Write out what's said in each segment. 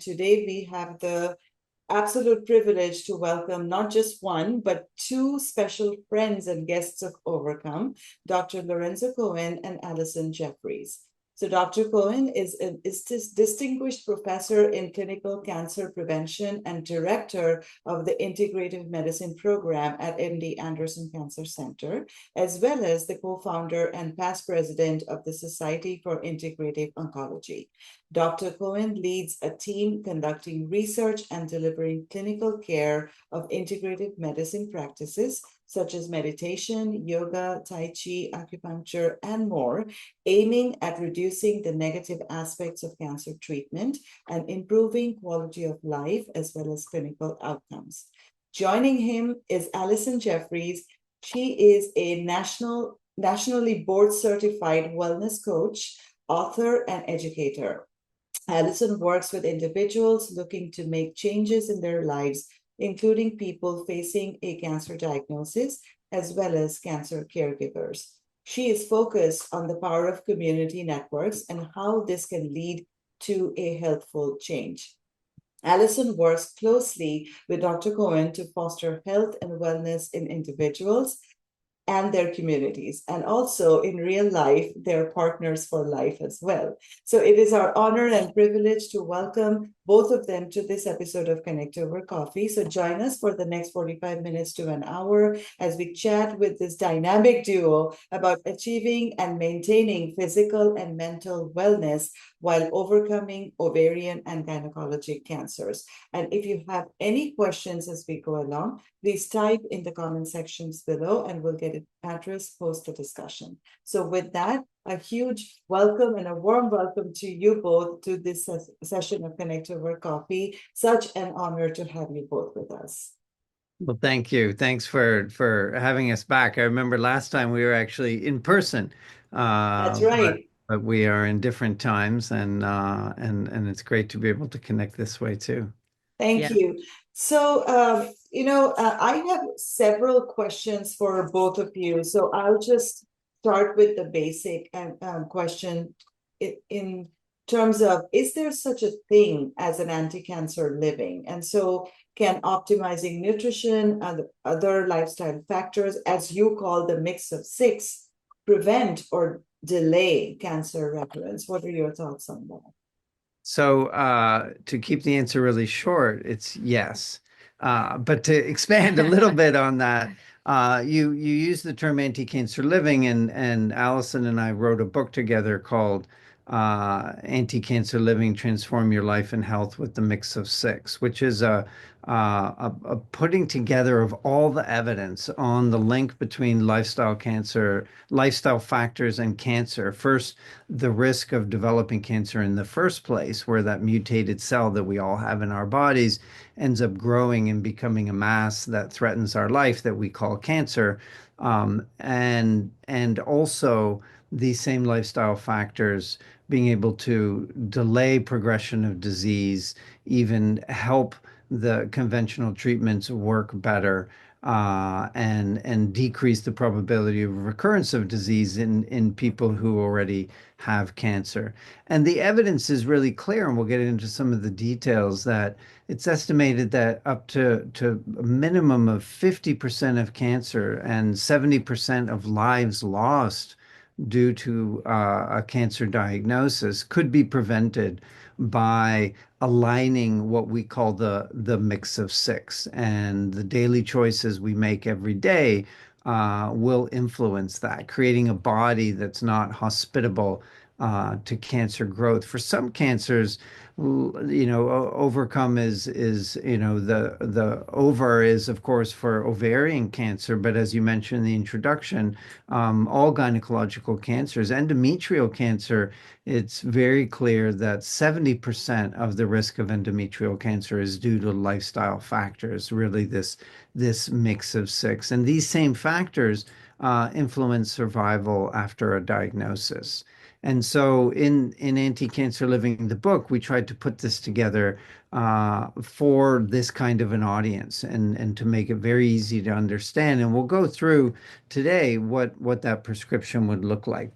Today we have the absolute privilege to welcome not just one, but two special friends and guests of Overcome, Dr. Lorenzo Cohen and Alison Jefferies. So Dr. Cohen is this distinguished professor in clinical cancer prevention and director of the Integrative Medicine Program at MD Anderson Cancer Center, as well as the co-founder and past president of the Society for Integrative Oncology. Dr. Cohen leads a team conducting research and delivering clinical care of integrative medicine practices such as meditation, yoga, tai chi, acupuncture, and more, aiming at reducing the negative aspects of cancer treatment and improving quality of life as well as clinical outcomes. Joining him is Alison Jefferies. She is a nationally board certified wellness coach, author, and educator. Alison works with individuals looking to make changes in their lives, including people facing a cancer diagnosis, as well as cancer caregivers. She is focused on the power of community networks and how this can lead to a healthful change. Alison works closely with Dr. Cohen to foster health and wellness in individuals and their communities. And also in real life, they're partners for life as well. So it is our honor and privilege to welcome both of them to this episode of Connect Over Coffee. So join us for the next 45 minutes to an hour as we chat with this dynamic duo about achieving and maintaining physical and mental wellness while overcoming ovarian and gynecologic cancers. And if you have any questions as we go along, please type in the comment sections below and we'll get it addressed post the discussion. So with that, a huge welcome and a warm welcome to you both to this session of Connect Over Coffee. Such an honor to have you both with us. Well, thank you. Thanks for having us back. I remember last time we were actually in person, That's but right. we are in different times, and it's great to be able to connect this way too. Thank Yeah. you. So, I have several questions for both of you. So I'll just start with the basic question in terms of, is there such a thing as an anti-cancer living? And so can optimizing nutrition and other lifestyle factors, as you call the mix of six, prevent or delay cancer recurrence? What are your thoughts on that? So, to keep the answer really short, it's yes. But to expand a little bit on that, you use the term anti-cancer living, and Allison and I wrote a book together called Anti-Cancer Living: Transform Your Life and Health with the Mix of Six, which is a putting together of all the evidence on the link between lifestyle factors and cancer. First, the risk of developing cancer in the first place, where that mutated cell that we all have in our bodies ends up growing and becoming a mass that threatens our life that we call cancer. And also these same lifestyle factors being able to delay progression of disease, even help the conventional treatments work better, and decrease the probability of recurrence of disease in people who already have cancer. And the evidence is really clear, and we'll get into some of the details, that it's estimated that up to a minimum of 50% of cancer and 70% of lives lost due to a cancer diagnosis could be prevented by aligning what we call the mix of six. And the daily choices we make every day will influence that, creating a body that's not hospitable to cancer growth. For some cancers, overcome is the ovar is, of course, for ovarian cancer, but as you mentioned in the introduction, all gynecological cancers, endometrial cancer, it's very clear that 70% of the risk of endometrial cancer is due to lifestyle factors, really this mix of six. And these same factors influence survival after a diagnosis. And so in Anti-Cancer Living, the book, we tried to put this together for this kind of an audience, and to make it very easy to understand. And we'll go through today what that prescription would look like.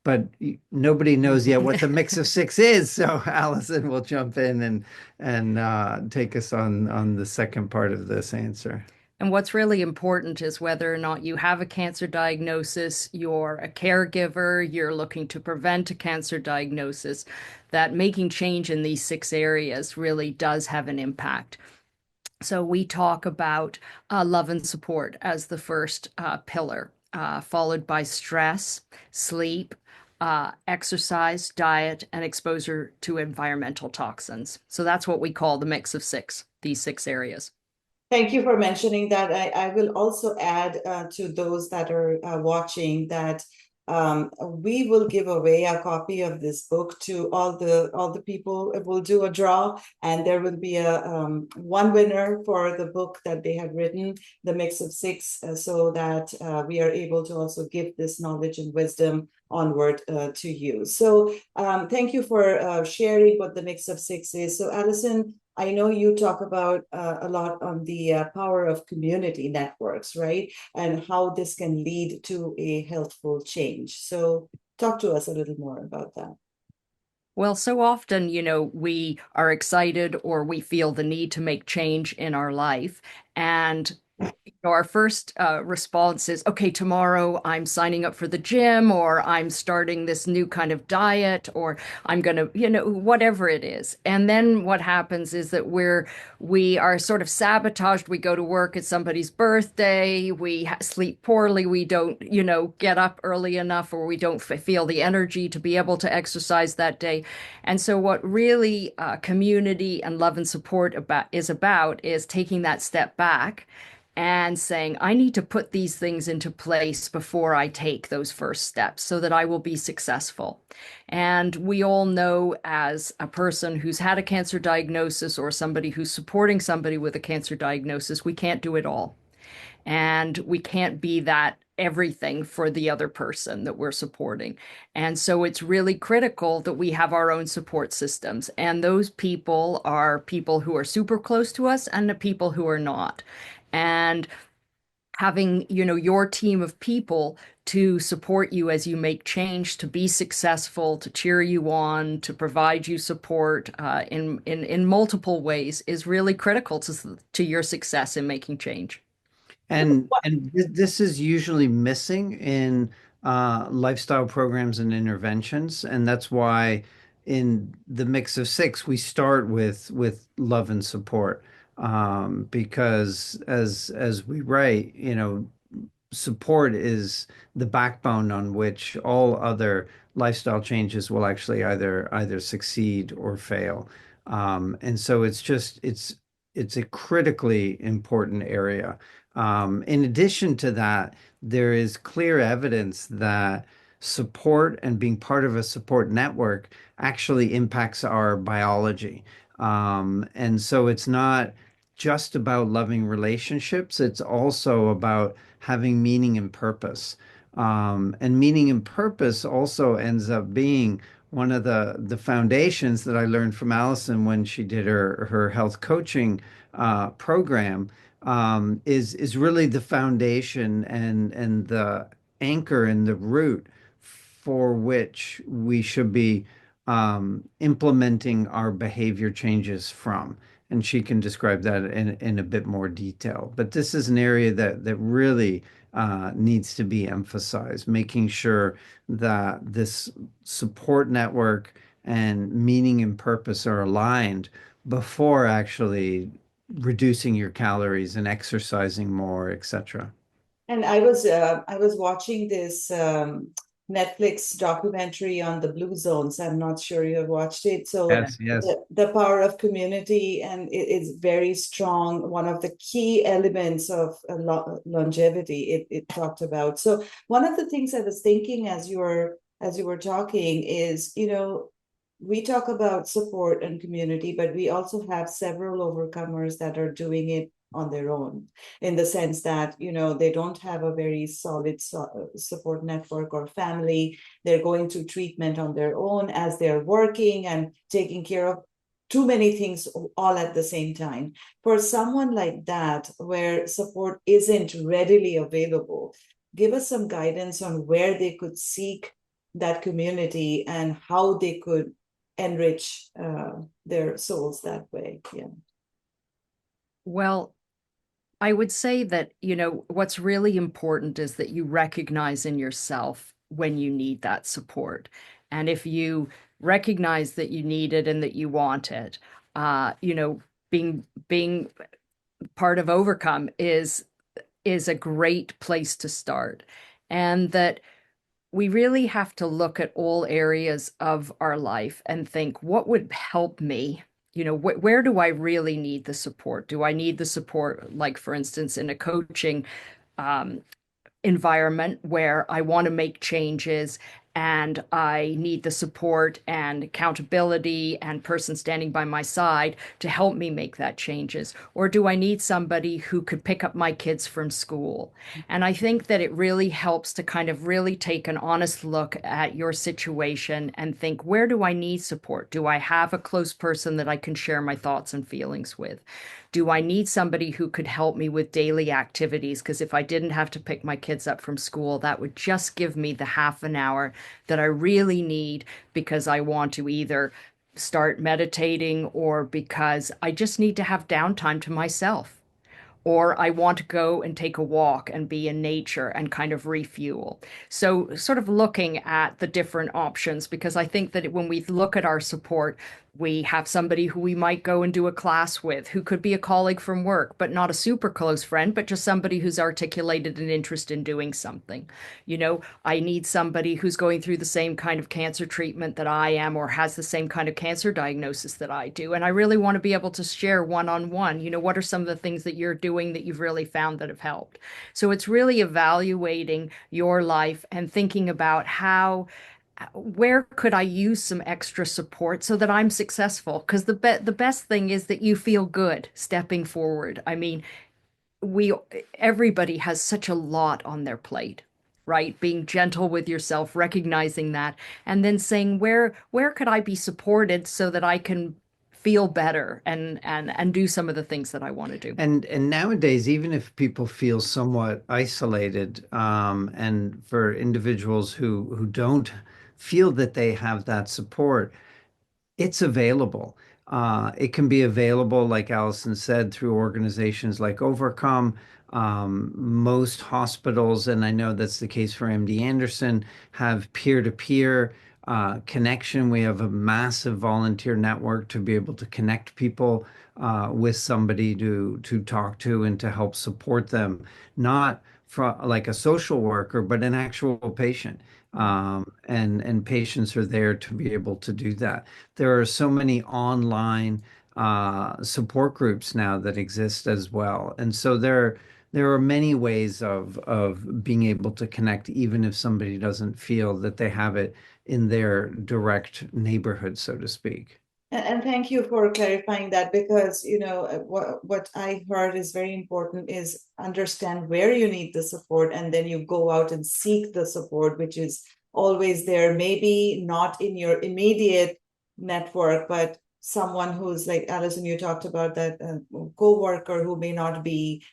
but nobody knows yet what the mix of six is. So Allison will jump in and take us on the second part of this answer. And what's really important is whether or not you have a cancer diagnosis, you're a caregiver, you're looking to prevent a cancer diagnosis, that making change in these six areas really does have an impact. So we talk about love and support as the first pillar, followed by stress, sleep, exercise, diet, and exposure to environmental toxins. So that's what we call the mix of six, these six areas. Thank you for mentioning that. I will also add to those that are watching that we will give away a copy of this book to all the people. We'll do a draw, and there will be a one winner for the book that they have written, The Mix of Six, so that we are able to also give this knowledge and wisdom onward to you. So thank you for sharing what the Mix of Six is. So Alison, I know you talk about a lot on the power of community networks, right? And how this can lead to a healthful change. So talk to us a little more about that. Well, so often, we are excited or we feel the need to make change in our life. And our first response is, okay, tomorrow I'm signing up for the gym, or I'm starting this new kind of diet, or I'm going to, whatever it is. And then what happens is that we are sort of sabotaged. We go to work, it's somebody's birthday, we sleep poorly, we don't, get up early enough, or we don't feel the energy to be able to exercise that day. And so what really community and love and support is taking that step back and saying, I need to put these things into place before I take those first steps so that I will be successful. And we all know, as a person who's had a cancer diagnosis or somebody who's supporting somebody with a cancer diagnosis, we can't do it all. And we can't be that everything for the other person that we're supporting. And so it's really critical that we have our own support systems. And those people are people who are super close to us and the people who are not. And having, your team of people to support you as you make change, to be successful, to cheer you on, to provide you support in multiple ways is really critical to your success in making change. This is usually missing in lifestyle programs and interventions, and that's why in the mix of six we start with love and support, because as we write, support is the backbone on which all other lifestyle changes will actually either succeed or fail. And so it's a critically important area. In addition to that, there is clear evidence that support and being part of a support network actually impacts our biology. And so it's not just about loving relationships, it's also about having meaning and purpose. And meaning and purpose also ends up being one of the foundations that I learned from Allison when she did her health coaching program, is really the foundation and the anchor and the root for which we should be implementing our behavior changes from. And she can describe that in a bit more detail. But this is an area that really needs to be emphasized, making sure that this support network and meaning and purpose are aligned before actually reducing your calories and exercising more, etc. And I was watching this Netflix documentary on the blue zones. I'm not sure you have watched it. So Yes, yes. the power of community, and it is very strong. One of the key elements of longevity. It talked about. So one of the things I was thinking as you were talking is, we talk about support and community, but we also have several overcomers that are doing it on their own, in the sense that they don't have a very solid support network or family. They're going through treatment on their own as they're working and taking care of too many things all at the same time. For someone like that, where support isn't readily available, give us some guidance on where they could seek that community and how they could enrich their souls that way. Yeah. Well, I would say that, what's really important is that you recognize in yourself when you need that support. And if you recognize that you need it and that you want it, being part of Overcome is a great place to start. And that we really have to look at all areas of our life and think, what would help me? Where do I really need the support? Do I need the support, like, for instance, in a coaching um, environment where I want to make changes and I need the support and accountability and person standing by my side to help me make that changes? Or do I need somebody who could pick up my kids from school? And I think that it really helps to kind of really take an honest look at your situation and think, where do I need support? Do I have a close person that I can share my thoughts and feelings with? Do I need somebody who could help me with daily activities? Because if I didn't have to pick my kids up from school, that would just give me the half an hour that I really need because I want to either start meditating or because I just need to have downtime to myself, or I want to go and take a walk and be in nature and kind of refuel. So, sort of looking at the different options, because I think that when we look at our support, we have somebody who we might go and do a class with, who could be a colleague from work, but not a super close friend, but just somebody who's articulated an interest in doing something. I need somebody who's going through the same kind of cancer treatment that I am or has the same kind of cancer diagnosis that I do. And I really want to be able to share one-on-one, what are some of the things that you're doing that you've really found that have helped? So it's really evaluating your life and thinking about where could I use some extra support so that I'm successful? Because the best thing is that you feel good stepping forward. I mean, we everybody has such a lot on their plate, right? Being gentle with yourself, recognizing that, and then saying, where could I be supported so that I can feel better and do some of the things that I want to do. And nowadays, even if people feel somewhat isolated, and for individuals who don't feel that they have that support, it's available. It can be available, like Allison said, through organizations like Overcome. Most hospitals, and I know that's the case for MD Anderson, have peer-to-peer connection. We have a massive volunteer network to be able to connect people with somebody to talk to and to help support them, not from like a social worker, but an actual patient. And patients are there to be able to do that. There are so many online support groups now that exist as well. And so there are many ways of being able to connect, even if somebody doesn't feel that they have it in their direct neighborhood, so to speak. And thank you for clarifying that, because what I heard is very important is understand where you need the support and then you go out and seek the support, which is always there, maybe not in your immediate network, but someone who's like Alison, you talked about that co-worker who may not be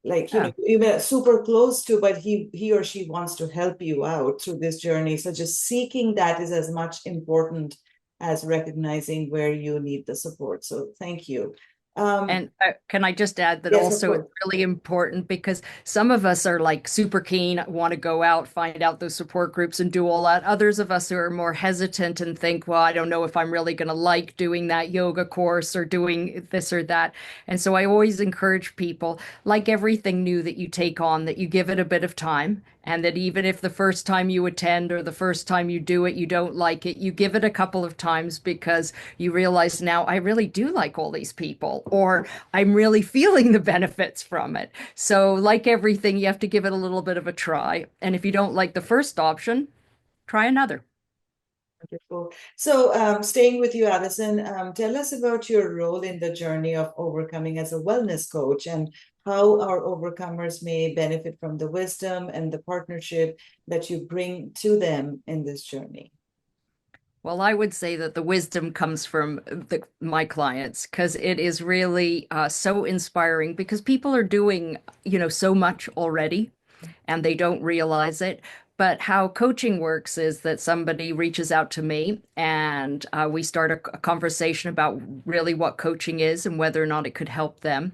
like Yeah. you may super close to, but he or she wants to help you out through this journey. So just seeking that is as much important as recognizing where you need the support. So thank you. And can I just add that Yes, of also course. it's really important because some of us are like super keen, want to go out, find out those support groups and do all that. Others of us are more hesitant and think, well, I don't know if I'm really going to like doing that yoga course or doing this or that. And so I always encourage people, like everything new that you take on, that you give it a bit of time. And that even if the first time you attend or the first time you do it, you don't like it, you give it a couple of times because you realize now I really do like all these people, or I'm really feeling the benefits from it. So, like everything, you have to give it a little bit of a try. And if you don't like the first option, try another. Wonderful. So, staying with you, Alison, tell us about your role in the journey of overcoming as a wellness coach and how our overcomers may benefit from the wisdom and the partnership that you bring to them in this journey. Well, I would say that the wisdom comes from my clients because it is really so inspiring because people are doing, so much already and they don't realize it. But how coaching works is that somebody reaches out to me and we start a conversation about really what coaching is and whether or not it could help them.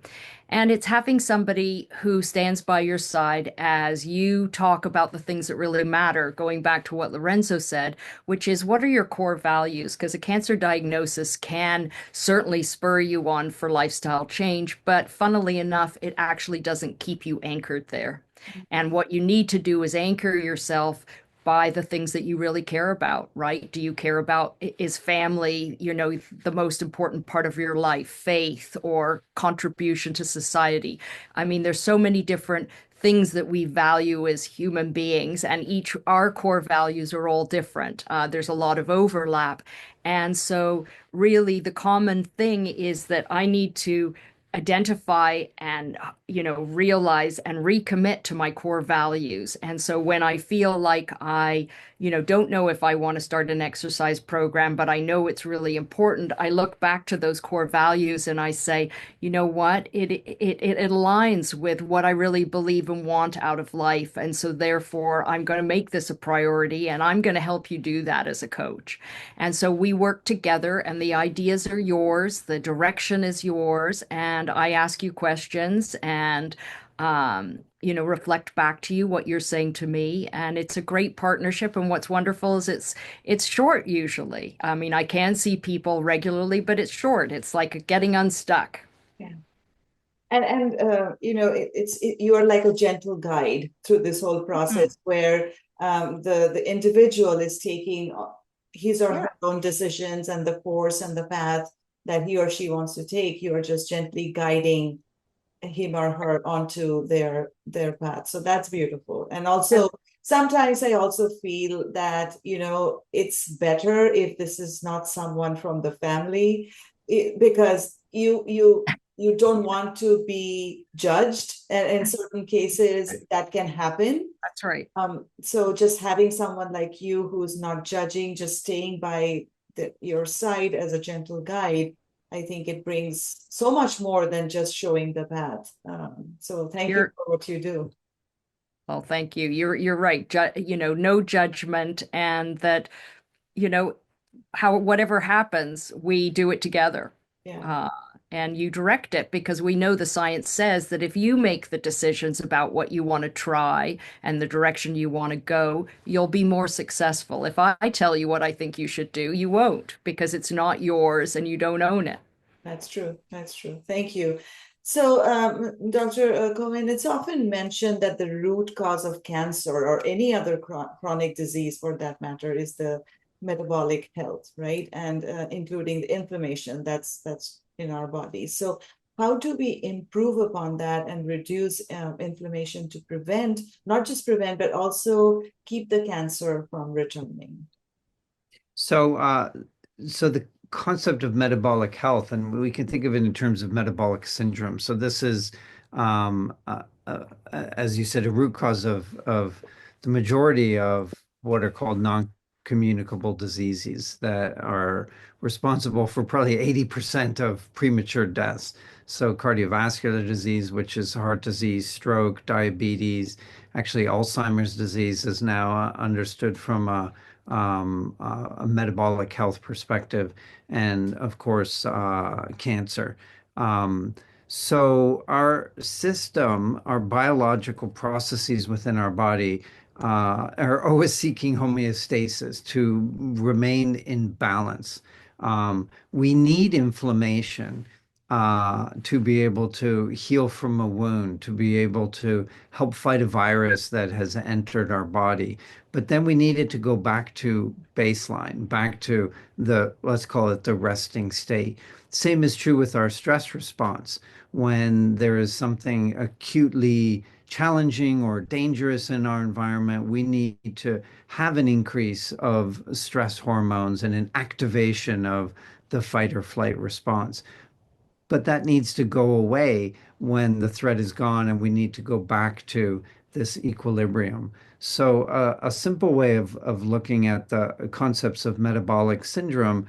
And it's having somebody who stands by your side as you talk about the things that really matter, going back to what Lorenzo said, which is what are your core values? Because a cancer diagnosis can certainly spur you on for lifestyle change, but funnily enough, it actually doesn't keep you anchored there. And what you need to do is anchor yourself by the things that you really care about, right? Do you care about is family, the most important part of your life, faith or contribution to society? I mean, there's so many different things that we value as human beings, and each our core values are all different. There's a lot of overlap. And so really the common thing is that I need to identify and realize and recommit to my core values. And so when I feel like I don't know if I want to start an exercise program, but I know it's really important, I look back to those core values and I say, you know what, it aligns with what I really believe and want out of life, and so therefore I'm going to make this a priority and I'm going to help you do that as a coach. And so we work together, and the ideas are yours, the direction is yours, and I ask you questions and reflect back to you what you're saying to me. And it's a great partnership. And what's wonderful is it's short usually. I mean, I can see people regularly, but it's short. It's like getting unstuck. Yeah. You are like a gentle guide through this whole Mhm. process where the individual is taking his or Yeah. her own decisions and the course and the path that he or she wants to take. You are just gently guiding him or her onto their path. So that's beautiful. And also sometimes I also feel that it's better if this is not someone from the family, because you don't want to be judged, and in certain cases that can happen. That's right. So just having someone like you who's not judging, just staying by your side as a gentle guide, I think it brings so much more than just showing the path. So thank you You're for what you do. Well, thank you. You're right. No judgment, and that, you know, how whatever happens, we do it together. Yeah, Uh, and you direct it because we know the science says that if you make the decisions about what you want to try and the direction you want to go, you'll be more successful. If I tell you what I think you should do, you won't because it's not yours and you don't own it. that's true. That's true. Thank you. So, Dr. Cohen, it's often mentioned that the root cause of cancer or any other chronic disease for that matter is the metabolic health, right? And including the inflammation that's in our body. So, how do we improve upon that and reduce inflammation to prevent, not just prevent, but also keep the cancer from returning? So, so the concept of metabolic health, and we can think of it in terms of metabolic syndrome. So this is, as you said, a root cause of the majority of what are called non-communicable diseases that are responsible for probably 80% of premature deaths. So cardiovascular disease, which is heart disease, stroke, diabetes, actually Alzheimer's disease is now understood from a metabolic health perspective, and of course, cancer. Um, so our system, our biological processes within our body, are always seeking homeostasis to remain in balance. We need inflammation to be able to heal from a wound, to be able to help fight a virus that has entered our body. But then we needed to go back to baseline, back to let's call it the resting state. Same is true with our stress response. When there is something acutely challenging or dangerous in our environment, we need to have an increase of stress hormones and an activation of the fight or flight response. But that needs to go away when the threat is gone and we need to go back to this equilibrium. So, a simple way of looking at the concepts of metabolic syndrome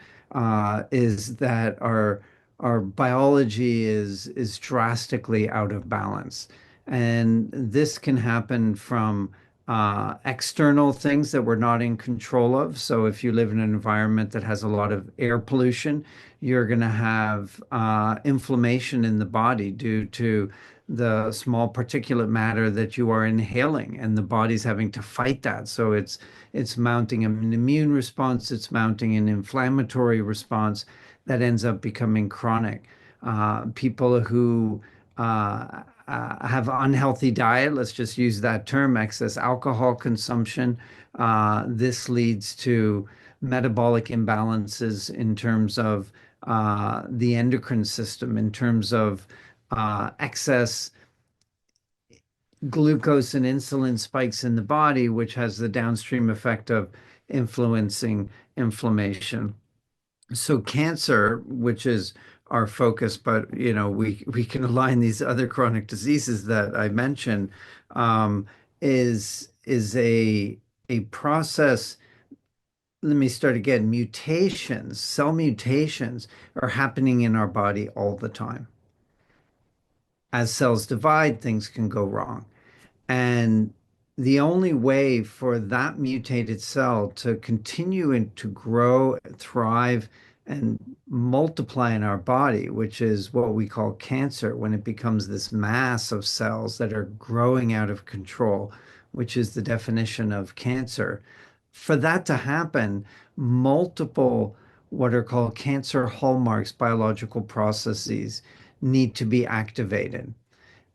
is that our biology is drastically out of balance. And this can happen from external things that we're not in control of. So if you live in an environment that has a lot of air pollution, you're going to have inflammation in the body due to the small particulate matter that you are inhaling, and the body's having to fight that. So it's mounting an immune response, it's mounting an inflammatory response that ends up becoming chronic. People who have unhealthy diet, let's just use that term, excess alcohol consumption. This leads to metabolic imbalances in terms of the endocrine system, in terms of excess glucose and insulin spikes in the body, which has the downstream effect of influencing inflammation. So cancer, which is our focus, but we can align these other chronic diseases that I mentioned, is a process. Let me start again. Mutations, cell mutations are happening in our body all the time. As cells divide, things can go wrong. And the only way for that mutated cell to continue and to grow, thrive, and multiply in our body, which is what we call cancer, when it becomes this mass of cells that are growing out of control, which is the definition of cancer. For that to happen, multiple what are called cancer hallmarks, biological processes, need to be activated.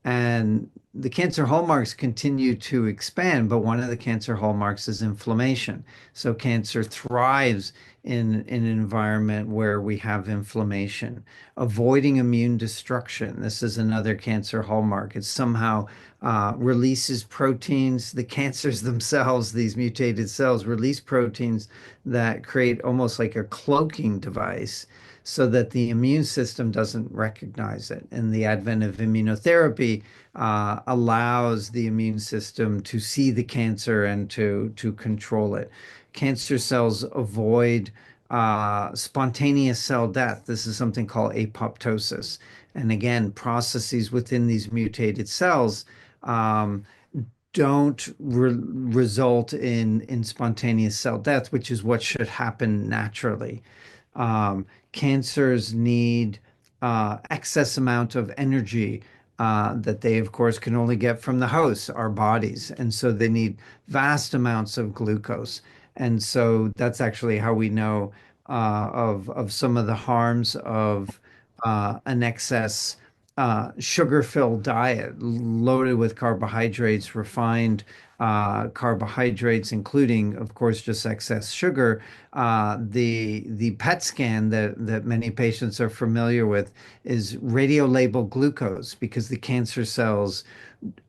And the cancer hallmarks continue to expand, but one of the cancer hallmarks is inflammation. So cancer thrives in an environment where we have inflammation. Avoiding immune destruction. This is another cancer hallmark. It somehow releases proteins. The cancers themselves, these mutated cells, release proteins that create almost like a cloaking device so that the immune system doesn't recognize it. And the advent of immunotherapy allows the immune system to see the cancer and to control it. Cancer cells avoid spontaneous cell death. This is something called apoptosis. And again, processes within these mutated cells um, don't result in spontaneous cell death, which is what should happen naturally. Cancers need excess amount of energy that they, of course, can only get from the host, our bodies. And so they need vast amounts of glucose. And so that's actually how we know of some of the harms of an excess sugar-filled diet loaded with carbohydrates, refined carbohydrates, including, of course, just excess sugar. The PET scan that many patients are familiar with is radio-labeled glucose because the cancer cells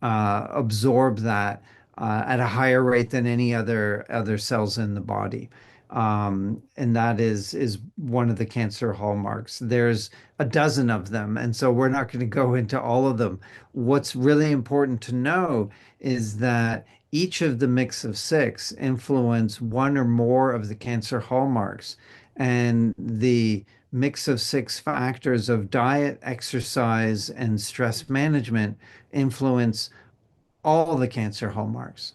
absorb that at a higher rate than any other cells in the body. And that is one of the cancer hallmarks. There's a dozen of them, and so we're not going to go into all of them. What's really important to know is that each of the mix of six influence one or more of the cancer hallmarks, and the mix of six factors of diet, exercise, and stress management influence all the cancer hallmarks,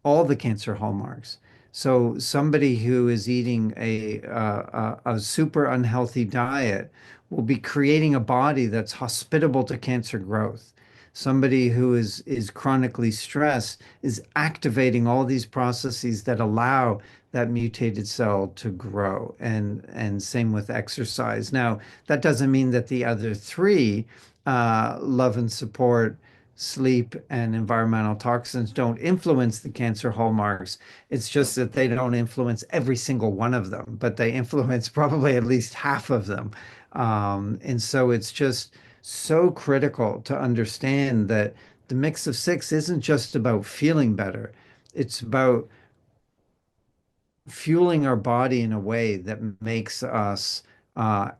all the cancer hallmarks. So somebody who is eating a super unhealthy diet will be creating a body that's hospitable to cancer growth. Somebody who is chronically stressed is activating all these processes that allow that mutated cell to grow. And same with exercise. Now, that doesn't mean that the other three, love and support, sleep, and environmental toxins, don't influence the cancer hallmarks. It's just that they don't influence every single one of them, but they influence probably at least half of them. And so it's just so critical to understand that the mix of six isn't just about feeling better. It's about fueling our body in a way that makes us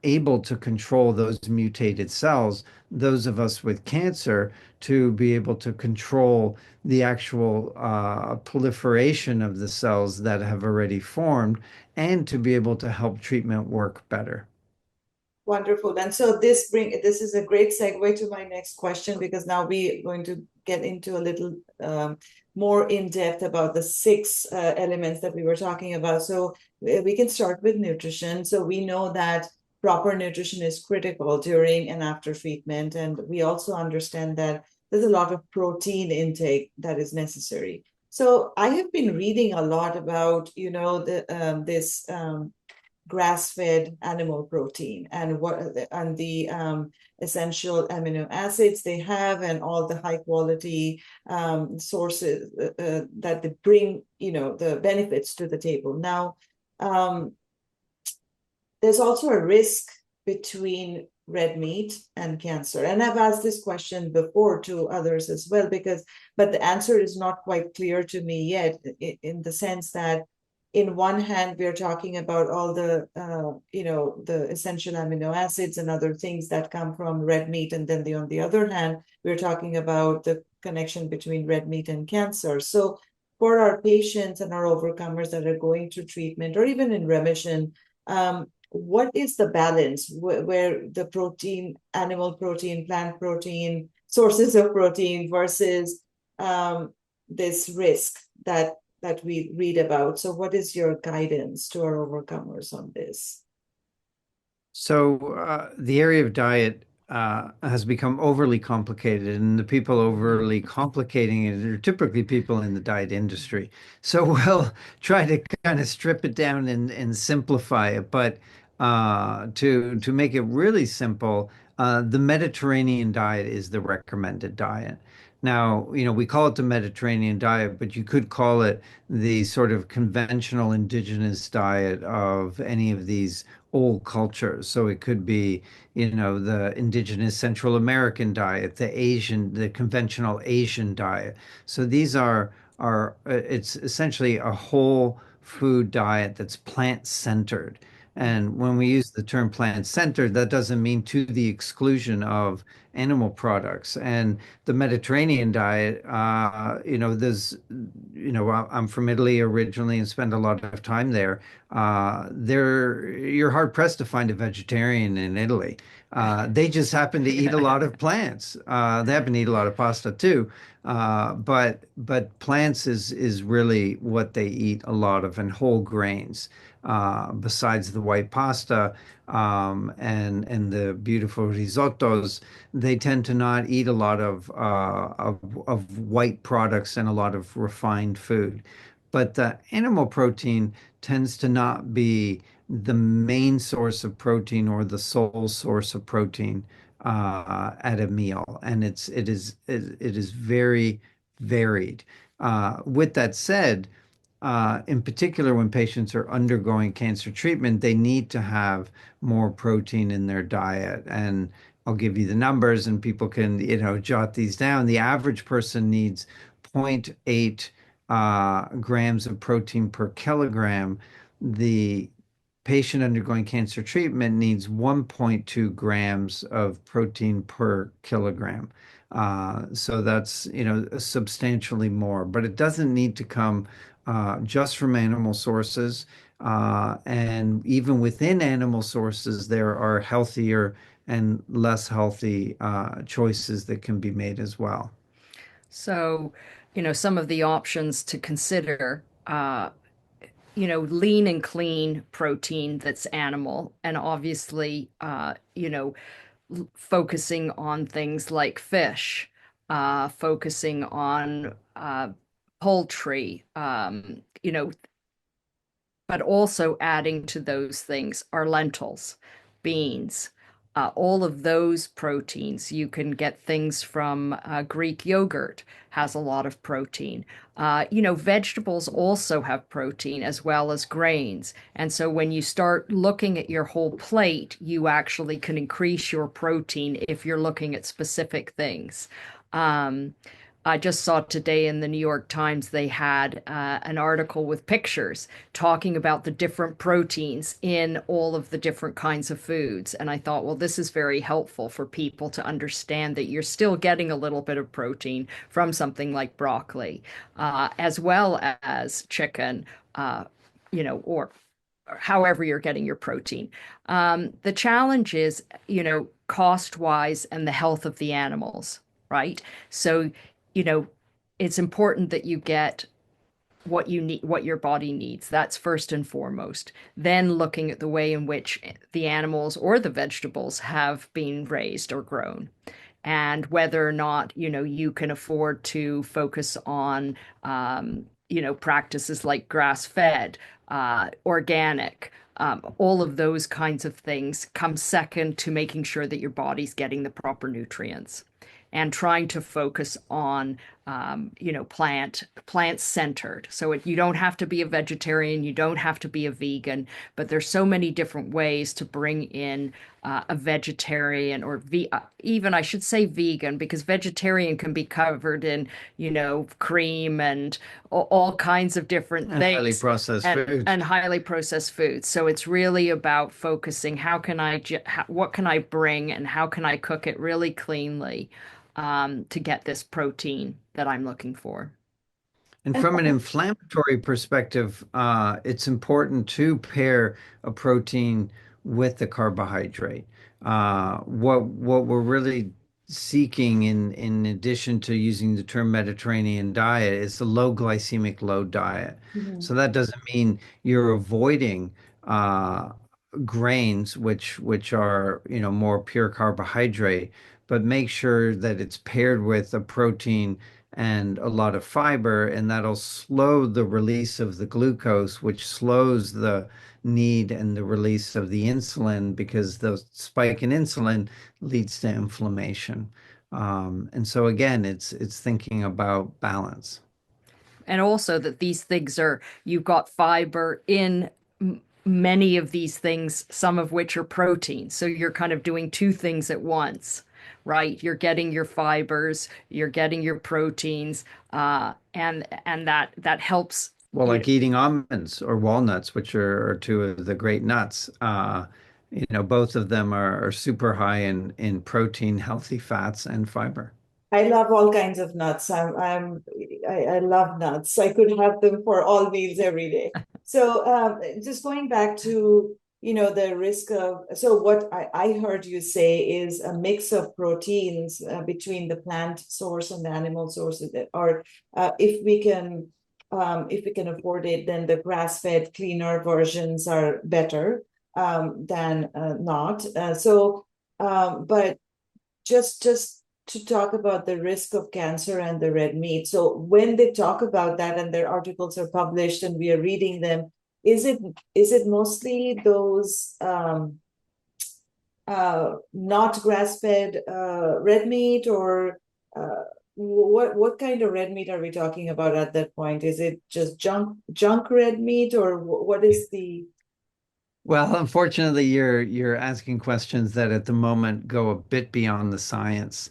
able to control those mutated cells, those of us with cancer, to be able to control the actual proliferation of the cells that have already formed, and to be able to help treatment work better. Wonderful. And so this is a great segue to my next question, because now we're going to get into a little more in depth about the six elements that we were talking about. So we can start with nutrition. So we know that proper nutrition is critical during and after treatment, and we also understand that there's a lot of protein intake that is necessary. So I have been reading a lot about, this grass-fed animal protein and the essential amino acids they have, and all the high quality sources that they bring, the benefits to the table. Now, there's also a risk between red meat and cancer, and I've asked this question before to others as well, but the answer is not quite clear to me yet, in the sense that in one hand we're talking about all the the essential amino acids and other things that come from red meat, and then on the other hand we're talking about the connection between red meat and cancer. So for our patients and our overcomers that are going through treatment or even in remission, what is the balance where the protein, animal protein, plant protein, sources of protein versus this risk that we read about? So what is your guidance to our overcomers on this? So the area of diet has become overly complicated, and the people overly complicating it are typically people in the diet industry. So we'll try to kind of strip it down and simplify it. But to make it really simple, the Mediterranean diet is the recommended diet. Now, we call it the Mediterranean diet, but you could call it the sort of conventional indigenous diet of any of these old cultures. So it could be, the indigenous Central American diet, the conventional Asian diet. So these it's essentially a whole food diet that's plant-centered. And when we use the term plant-centered, that doesn't mean to the exclusion of animal products. And the Mediterranean diet, I'm from Italy originally and spent a lot of time there. You're hard pressed to find a vegetarian in Italy. They just happen to eat a lot of plants. They happen to eat a lot of pasta too. But plants is really what they eat a lot of, and whole grains. Besides the white pasta and the beautiful risottos, they tend to not eat a lot of white products and a lot of refined food. But the animal protein tends to not be the main source of protein or the sole source of protein at a meal, and it is very varied. With that said, in particular, when patients are undergoing cancer treatment, they need to have more protein in their diet. And I'll give you the numbers, and people can, jot these down. The average person needs zero point 0.8 grams of protein per kilogram. The patient undergoing cancer treatment needs 1.2 grams of protein per kilogram. So that's, substantially more, but it doesn't need to come just from animal sources. And even within animal sources, there are healthier and less healthy choices that can be made as well. So, some of the options to consider, lean and clean protein that's animal, and obviously, focusing on things like fish, focusing on poultry, but also adding to those things are lentils, beans, all of those proteins. You can get things from Greek yogurt has a lot of protein. Vegetables also have protein as well as grains. And so when you start looking at your whole plate, you actually can increase your protein if you're looking at specific things. Um, I just saw today in the New York Times, they had an article with pictures talking about the different proteins in all of the different kinds of foods. And I thought, well, this is very helpful for people to understand that you're still getting a little bit of protein from something like broccoli, as well as chicken, or however you're getting your protein. The challenge is, cost wise and the health of the animals, right? So, you know, it's important that you get what you need, what your body needs. That's first and foremost. Then looking at the way in which the animals or the vegetables have been raised or grown, and whether or not, you can afford to focus on, practices like grass-fed, organic. All of those kinds of things come second to making sure that your body's getting the proper nutrients and trying to focus on, plant centered. So you don't have to be a vegetarian, you don't have to be a vegan, but there's so many different ways to bring in a vegetarian or even I should say vegan, because vegetarian can be covered in, cream and all kinds of different And highly things. processed And, foods. and highly processed foods. So it's really about focusing what can I bring and how can I cook it really cleanly, to get this protein that I'm looking for. And And from an inflammatory perspective, it's important to pair a protein with the carbohydrate. What we're really seeking in addition to using the term Mediterranean diet is the low glycemic load diet. Mhm. So that doesn't mean you're avoiding uh, grains, which are more pure carbohydrate, but make sure that it's paired with a protein and a lot of fiber, and that'll slow the release of the glucose, which slows the need and the release of the insulin because the spike in insulin leads to inflammation. And so again, it's thinking about balance. And also that these things you've got fiber in many of these things, some of which are protein. So you're kind of doing two things at once, right? You're getting your fibers, you're getting your proteins, and that helps. Well, like eating almonds or walnuts, which are two of the great nuts. Both of them are super high in protein, healthy fats, and fiber. I love all kinds of nuts. I love nuts. I could have them for all meals every day. So just going back to, the risk of, so what I heard you say is a mix of proteins between the plant source and the animal source, or if we can afford it, then the grass-fed, cleaner versions are better than not. But just to talk about the risk of cancer and the red meat. So when they talk about that and their articles are published and we are reading them, is it mostly those not grass-fed red meat, or what kind of red meat are we talking about at that point? Is it just junk red meat, or what is the Well, unfortunately, you're asking questions that at the moment go a bit beyond the science.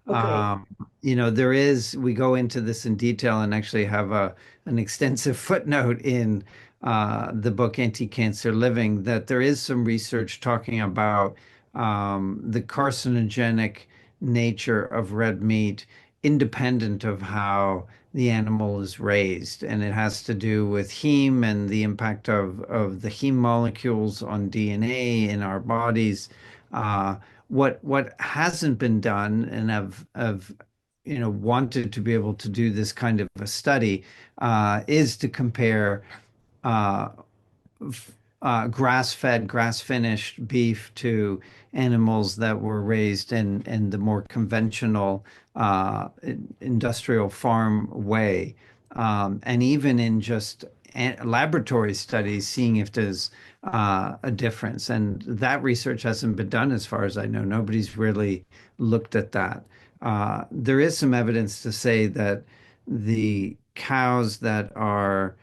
okay? Um, we go into this in detail and actually have an extensive footnote in the book Anti-Cancer Living that there is some research talking about the carcinogenic nature of red meat, independent of how the animal is raised. And it has to do with heme and the impact of the heme molecules on DNA in our bodies. What hasn't been done, and have wanted to be able to do this kind of a study, is to compare uh, grass-fed, grass-finished beef to animals that were raised in the more conventional industrial farm way. And even in just laboratory studies, seeing if there's a difference. And that research hasn't been done as far as I know. Nobody's really looked at that. There is some evidence to say that the cows that are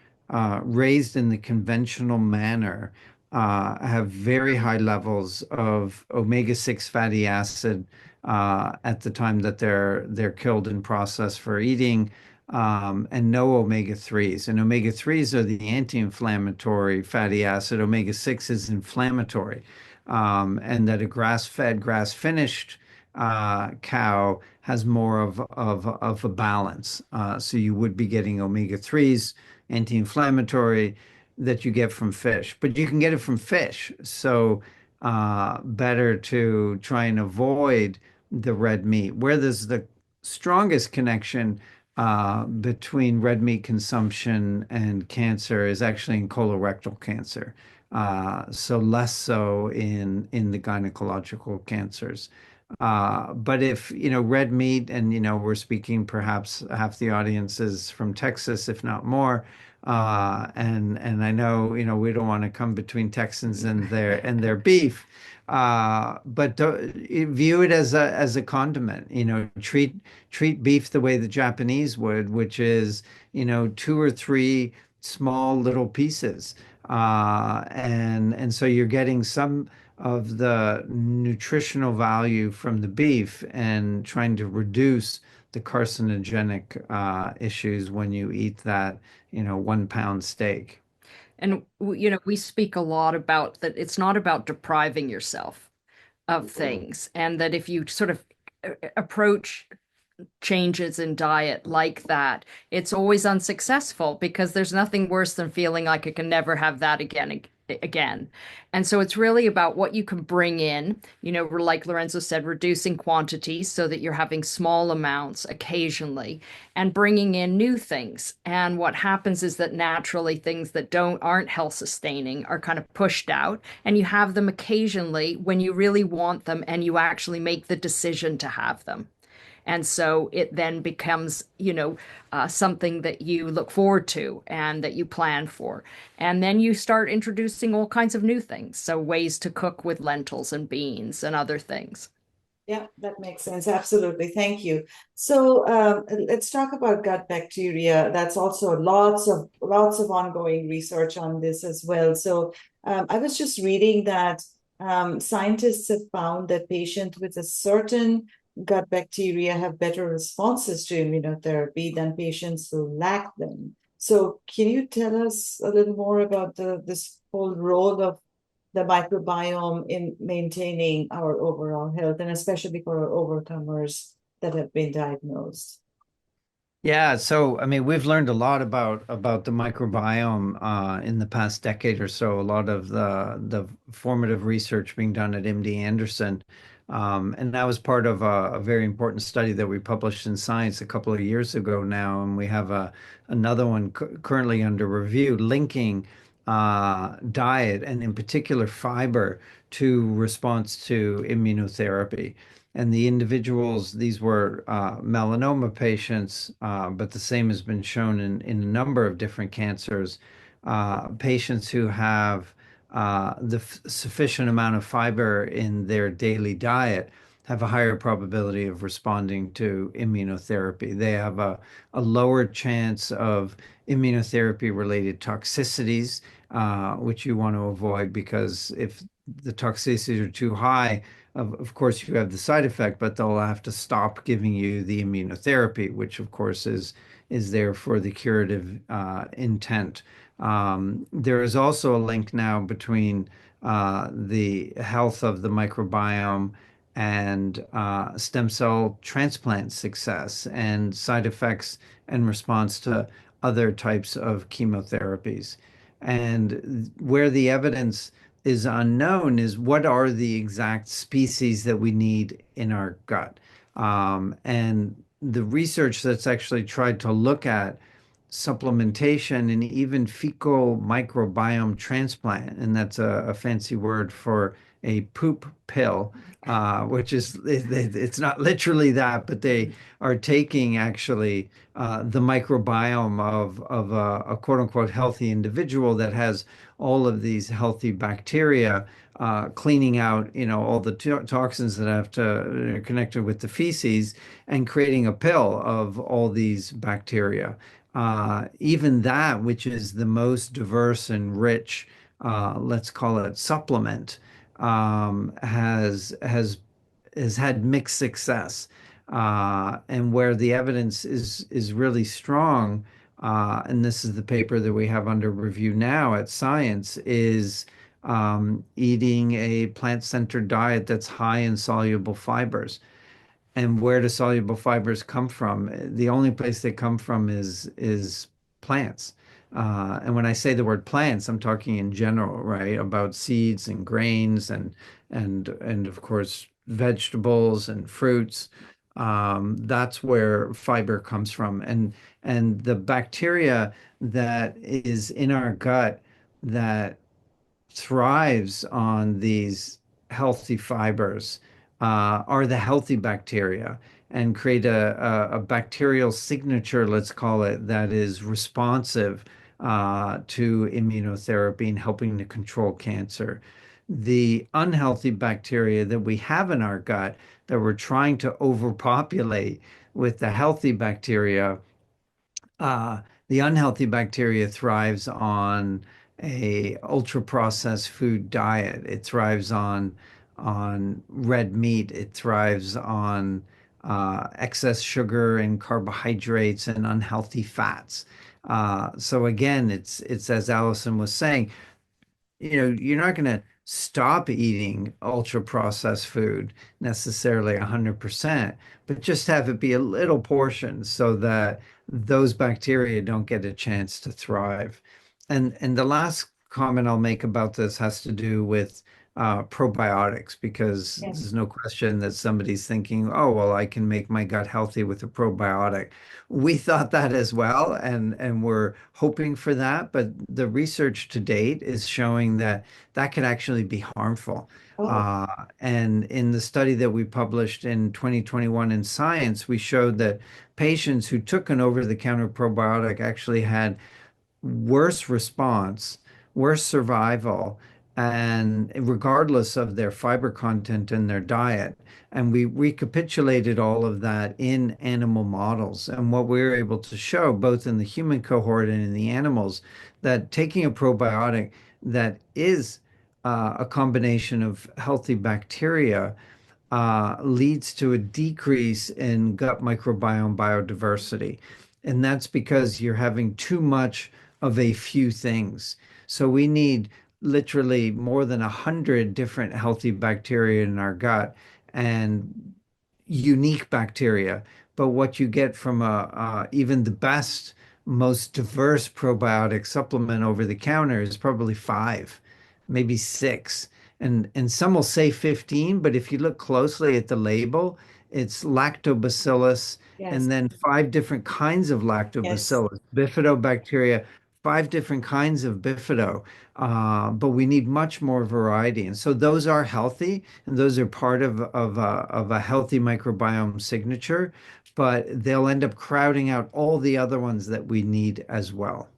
raised in the conventional manner have very high levels of omega-6 fatty acid at the time that they're killed and processed for eating, and no omega-3s. And omega-3s are the anti-inflammatory fatty acid. Omega-6 is inflammatory. And that a grass-fed, grass-finished cow has more of a balance. So you would be getting omega-3s, anti-inflammatory, that you get from fish, but you can get it from fish. So better to try and avoid the red meat. Where there's the strongest connection between red meat consumption and cancer is actually in colorectal cancer. So less so in the gynecological cancers. But if, red meat, and, we're speaking perhaps half the audience is from Texas, if not more. And I know, we don't want to come between Texans and their beef. But view it as a condiment, treat beef the way the Japanese would, which is, two or three small little pieces. And so you're getting some of the nutritional value from the beef and trying to reduce the carcinogenic issues when you eat that, 1 pound steak. And we speak a lot about that it's not about depriving yourself of things, and that if you sort of approach changes in diet like that, it's always unsuccessful because there's nothing worse than feeling like I can never have that again. And so it's really about what you can bring in, like Lorenzo said, reducing quantities so that you're having small amounts occasionally and bringing in new things. And what happens is that naturally things that aren't health sustaining are kind of pushed out, and you have them occasionally when you really want them and you actually make the decision to have them. And so it then becomes, something that you look forward to and that you plan for. And then you start introducing all kinds of new things. So ways to cook with lentils and beans and other things. Yeah, that makes sense. Absolutely. Thank you. So let's talk about gut bacteria. That's also lots of ongoing research on this as well. So I was just reading that scientists have found that patients with a certain gut bacteria have better responses to immunotherapy than patients who lack them. So can you tell us a little more about this whole role of the microbiome in maintaining our overall health, and especially for our overcomers that have been diagnosed? Yeah, so I mean, we've learned a lot about the microbiome in the past decade or so. A lot of the formative research being done at MD Anderson, and that was part of a very important study that we published in Science a couple of years ago now, and we have another one currently under review, linking diet and in particular fiber to response to immunotherapy. And the individuals, these were melanoma patients, but the same has been shown in a number of different cancers. Patients who have sufficient amount of fiber in their daily diet have a higher probability of responding to immunotherapy. They have a lower chance of immunotherapy related toxicities, which you want to avoid because if the toxicities are too high, of course, you have the side effect, but they'll have to stop giving you the immunotherapy, which of course is there for the curative intent. There is also a link now between the health of the microbiome and stem cell transplant success and side effects and response to other types of chemotherapies. And where the evidence is unknown is what are the exact species that we need in our gut. And the research that's actually tried to look at supplementation and even fecal microbiome transplant, and that's a fancy word for a poop pill, which is it's not literally that, but they are taking actually the microbiome of a quote unquote healthy individual that has all of these healthy bacteria, cleaning out, all the toxins that have to connected with the feces, and creating a pill of all these bacteria. Even that, which is the most diverse and rich, let's call it supplement, has had mixed success. And where the evidence is really strong, and this is the paper that we have under review now at Science, is eating a plant-centered diet that's high in soluble fibers. And where do soluble fibers come from? The only place they come from is plants. And when I say the word plants, I'm talking in general, right? About seeds and grains and of course vegetables and fruits. That's where fiber comes from. And the bacteria that is in our gut that thrives on these healthy fibers are the healthy bacteria and create a bacterial signature, let's call it, that is responsive to immunotherapy and helping to control cancer. The unhealthy bacteria that we have in our gut that we're trying to overpopulate with the healthy bacteria, uh, the unhealthy bacteria thrives on a ultra processed food diet. It thrives on red meat. It thrives on excess sugar and carbohydrates and unhealthy fats. So again, it's as Allison was saying, you're not going to stop eating ultra processed food necessarily 100%, but just have it be a little portion so that those bacteria don't get a chance to thrive. And the last comment I'll make about this has to do with probiotics, because Yes. there's no question that somebody's thinking, oh, well, I can make my gut healthy with a probiotic. We thought that as well, and we're hoping for that, but the research to date is showing that that could actually be harmful. Oh, And in the study that we published in 2021 in Science, we showed that patients who took an over-the-counter probiotic actually had worse response, worse survival, and regardless of their fiber content in their diet. And we recapitulated all of that in animal models. And what we were able to show, both in the human cohort and in the animals, that taking a probiotic that is a combination of healthy bacteria leads to a decrease in gut microbiome biodiversity. And that's because you're having too much of a few things. So we need literally more than 100 different healthy bacteria in our gut and unique bacteria. But what you get from even the best, most diverse probiotic supplement over the counter is probably five, maybe six. And some will say 15, but if you look closely at the label, it's lactobacillus yes, and then five different kinds of yes. lactobacillus, bifidobacteria, five different kinds of bifido. But we need much more variety. And so those are healthy, and those are part of a healthy microbiome signature, but they'll end up crowding out all the other ones that we need as well.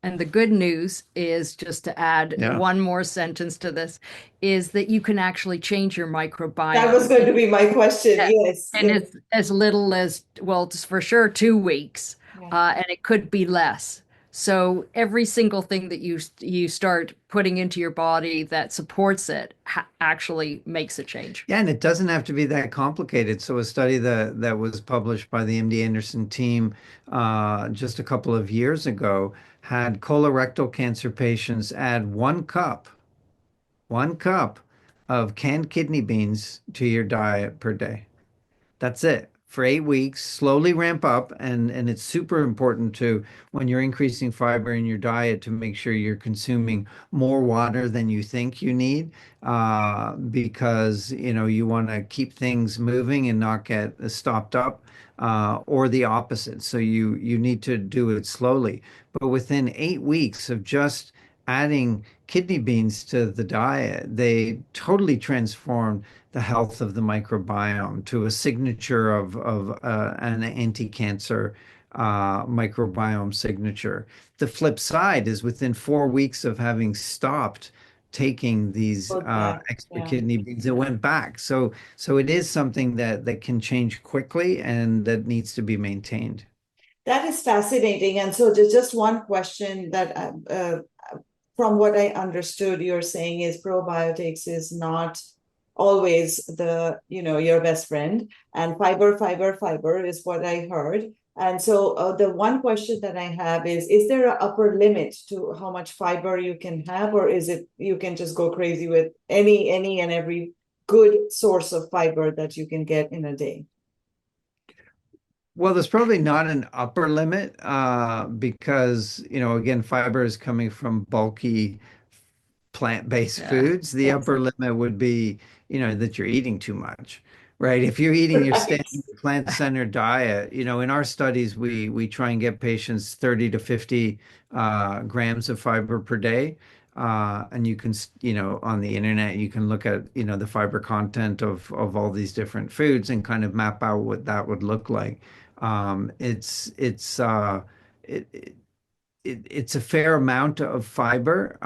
And the good news is, just to add Yeah. one more sentence to this, is that you can actually change your That was microbiome going to be my question. Yes, in yes. as little as, well, it's for sure 2 weeks, Yeah. and it could be less. So every single thing that you start putting into your body that supports it actually makes a change. Yeah, and it doesn't have to be that complicated. So a study that was published by the MD Anderson team just a couple of years ago had colorectal cancer patients add 1 cup of canned kidney beans to your diet per day. That's it. For 8 weeks, slowly ramp up, and it's super important to, when you're increasing fiber in your diet, to make sure you're consuming more water than you think you need, because you want to keep things moving and not get stopped up, or the opposite. So you need to do it slowly. But within 8 weeks of just adding kidney beans to the diet, they totally transformed the health of the microbiome to a signature of an anti-cancer microbiome signature. The flip side is within 4 weeks of having stopped taking these Go back. extra Yeah. kidney beans, it went back. So it is something that can change quickly and that needs to be maintained. That is fascinating. And so there's just one question that from what I understood, you're saying is probiotics is not always your best friend, and fiber is what I heard. And so the one question that I have is there an upper limit to how much fiber you can have, or is it you can just go crazy with any and every good source of fiber that you can get in a day? Well, there's probably not an upper limit because, again, fiber is coming from bulky plant-based Yeah. foods. The Yes, upper limit would be, that you're eating too much, right? If you're eating your right. standard plant-centered diet, in our studies, we try and get patients 30 to 50 grams of fiber per day. And you can, on the internet, you can look at, the fiber content of all these different foods and kind of map out what that would look like. It, it's a fair amount of fiber.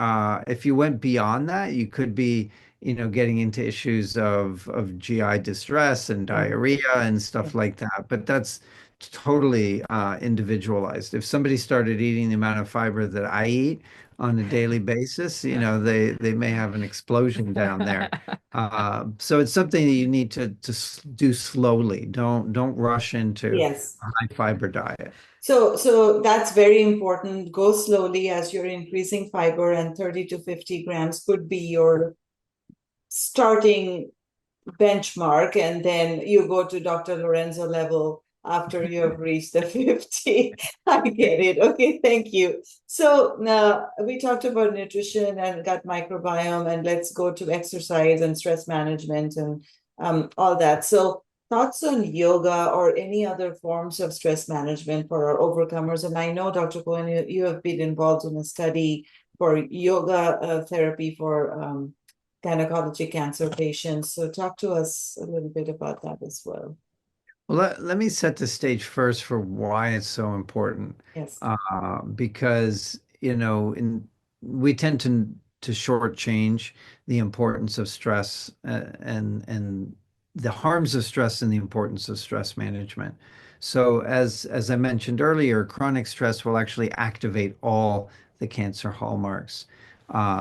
If you went beyond that, you could be, getting into issues of GI distress and Mm, diarrhea and yeah. stuff like that. But that's totally individualized. If somebody started eating the amount of fiber that I eat on a daily basis, they may have an explosion down there. So it's something that you need to do slowly. Don't rush into Yes. a high fiber diet. So that's very important. Go slowly as you're increasing fiber, and 30 to 50 grams could be your starting benchmark, and then you go to Dr. Lorenzo level after you have reached the 50. I get it. Okay, thank you. So now we talked about nutrition and gut microbiome, and let's go to exercise and stress management and all that. So thoughts on yoga or any other forms of stress management for our overcomers? And I know, Dr. Cohen, you have been involved in a study for yoga therapy for gynecology cancer patients. So talk to us a little bit about that as well. Well, let me set the stage first for why it's so important. Yes. Because, we tend to shortchange the importance of stress and the harms of stress and the importance of stress management. So as I mentioned earlier, chronic stress will actually activate all the cancer hallmarks.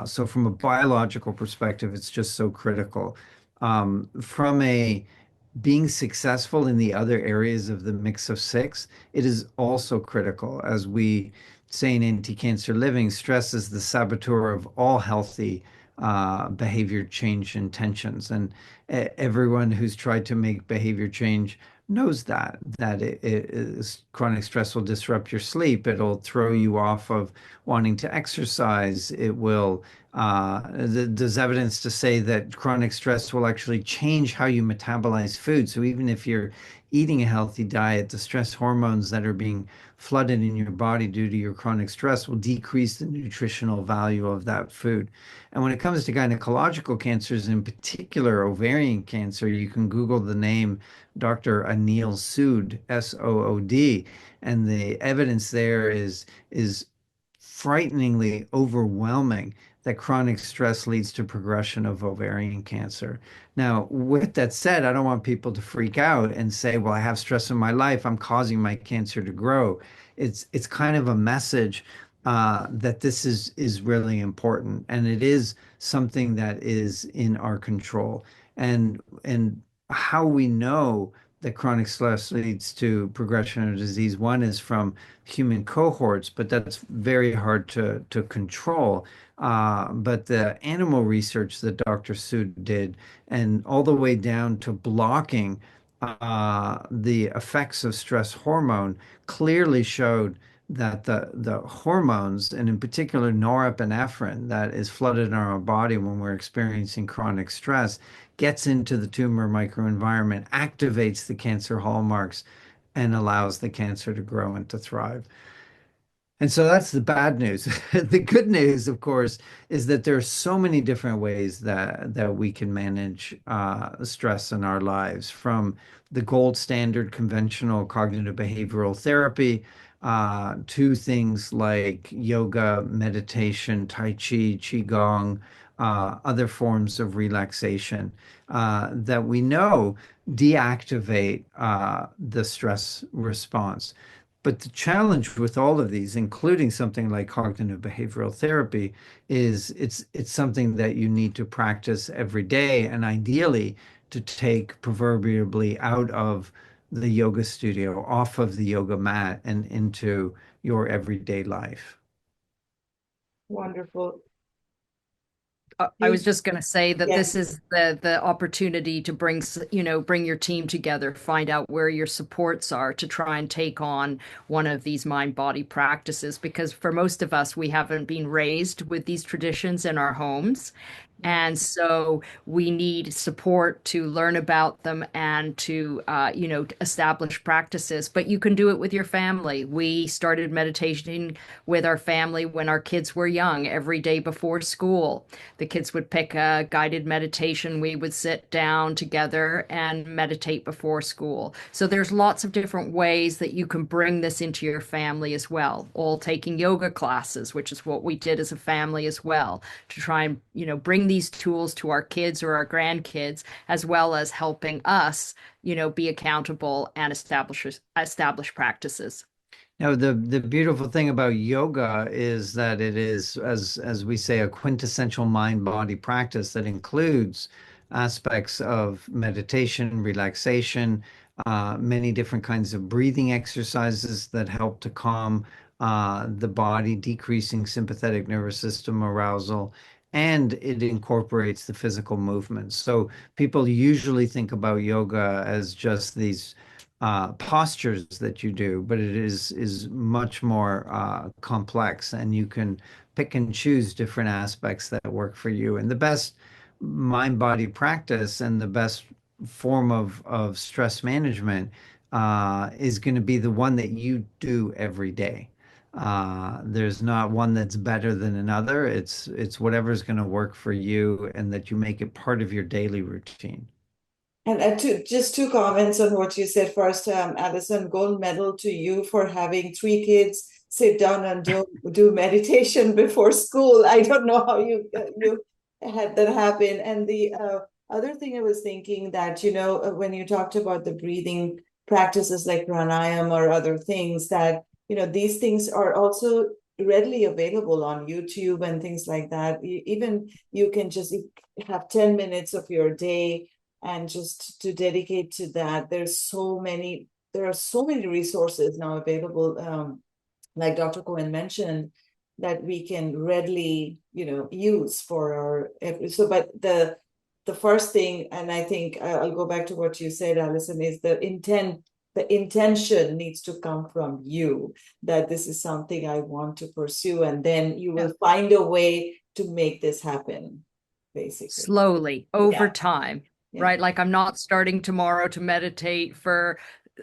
So from a biological perspective, it's just so critical. From a being successful in the other areas of the mix of six, it is also critical. As we say in anti-cancer living, stress is the saboteur of all healthy behavior change intentions. And everyone who's tried to make behavior change knows that chronic stress will disrupt your sleep. It'll throw you off of wanting to exercise. There's evidence to say that chronic stress will actually change how you metabolize food. So even if you're eating a healthy diet, the stress hormones that are being flooded in your body due to your chronic stress will decrease the nutritional value of that food. And when it comes to gynecological cancers, in particular ovarian cancer, you can Google the name Dr. Anil Sood, Sood, and the evidence there is frighteningly overwhelming that chronic stress leads to progression of ovarian cancer. Now, with that said, I don't want people to freak out and say, "Well, I have stress in my life. I'm causing my cancer to grow." It's kind of a message that this is really important, and it is something that is in our control. And how we know that chronic stress leads to progression of disease, one is from human cohorts, but that's very hard to control. But the animal research that Dr. Sood did, and all the way down to blocking the effects of stress hormone, clearly showed that the hormones, and in particular norepinephrine, that is flooded in our body when we're experiencing chronic stress, gets into the tumor microenvironment, activates the cancer hallmarks, and allows the cancer to grow and to thrive. And so that's the bad news. The good news, of course, is that there are so many different ways that we can manage stress in our lives, from the gold standard conventional cognitive behavioral therapy to things like yoga, meditation, tai chi, qigong, other forms of relaxation that we know deactivate the stress response. But the challenge with all of these, including something like cognitive behavioral therapy, is it's something that you need to practice every day, and ideally to take proverbially out of the yoga studio, off of the yoga mat, and into your everyday life. Wonderful. I was just going to say that this Yes. is the opportunity to bring your team together, find out where your supports are to try and take on one of these mind-body practices. Because for most of us, we haven't been raised with these traditions in our homes. And so we need support to learn about them and to, establish practices. But you can do it with your family. We started meditating with our family when our kids were young, every day before school. The kids would pick a guided meditation. We would sit down together and meditate before school. So there's lots of different ways that you can bring this into your family as well. All taking yoga classes, which is what we did as a family as well, to try and, bring these tools to our kids or our grandkids, as well as helping us, be accountable and establish practices. Now, the beautiful thing about yoga is that it is, as we say, a quintessential mind-body practice that includes aspects of meditation, relaxation, many different kinds of breathing exercises that help to calm the body, decreasing sympathetic nervous system arousal, and it incorporates the physical movements. So people usually think about yoga as just these postures that you do, but it is much more complex, and you can pick and choose different aspects that work for you. And the best mind-body practice and the best form of stress management is going to be the one that you do every day. There's not one that's better than another. It's whatever's going to work for you, and that you make it part of your daily routine. And just two comments on what you said. First, Alison, gold medal to you for having three kids sit down and do meditation before school. I don't know how you had that happen. And the other thing I was thinking that, when you talked about the breathing practices like pranayama or other things, that, these things are also readily available on YouTube and things like that. Even you can just have 10 minutes of your day and just to dedicate to that. There are so many resources now available, like Dr. Cohen mentioned, that we can readily use for so. But the first thing, and I think I'll go back to what you said, Alison, is the intention needs to come from you, that this is something I want to pursue, and then you will find a way to make this happen, basically. Slowly over Yeah. time, Yeah. right? Like I'm not starting tomorrow to meditate for,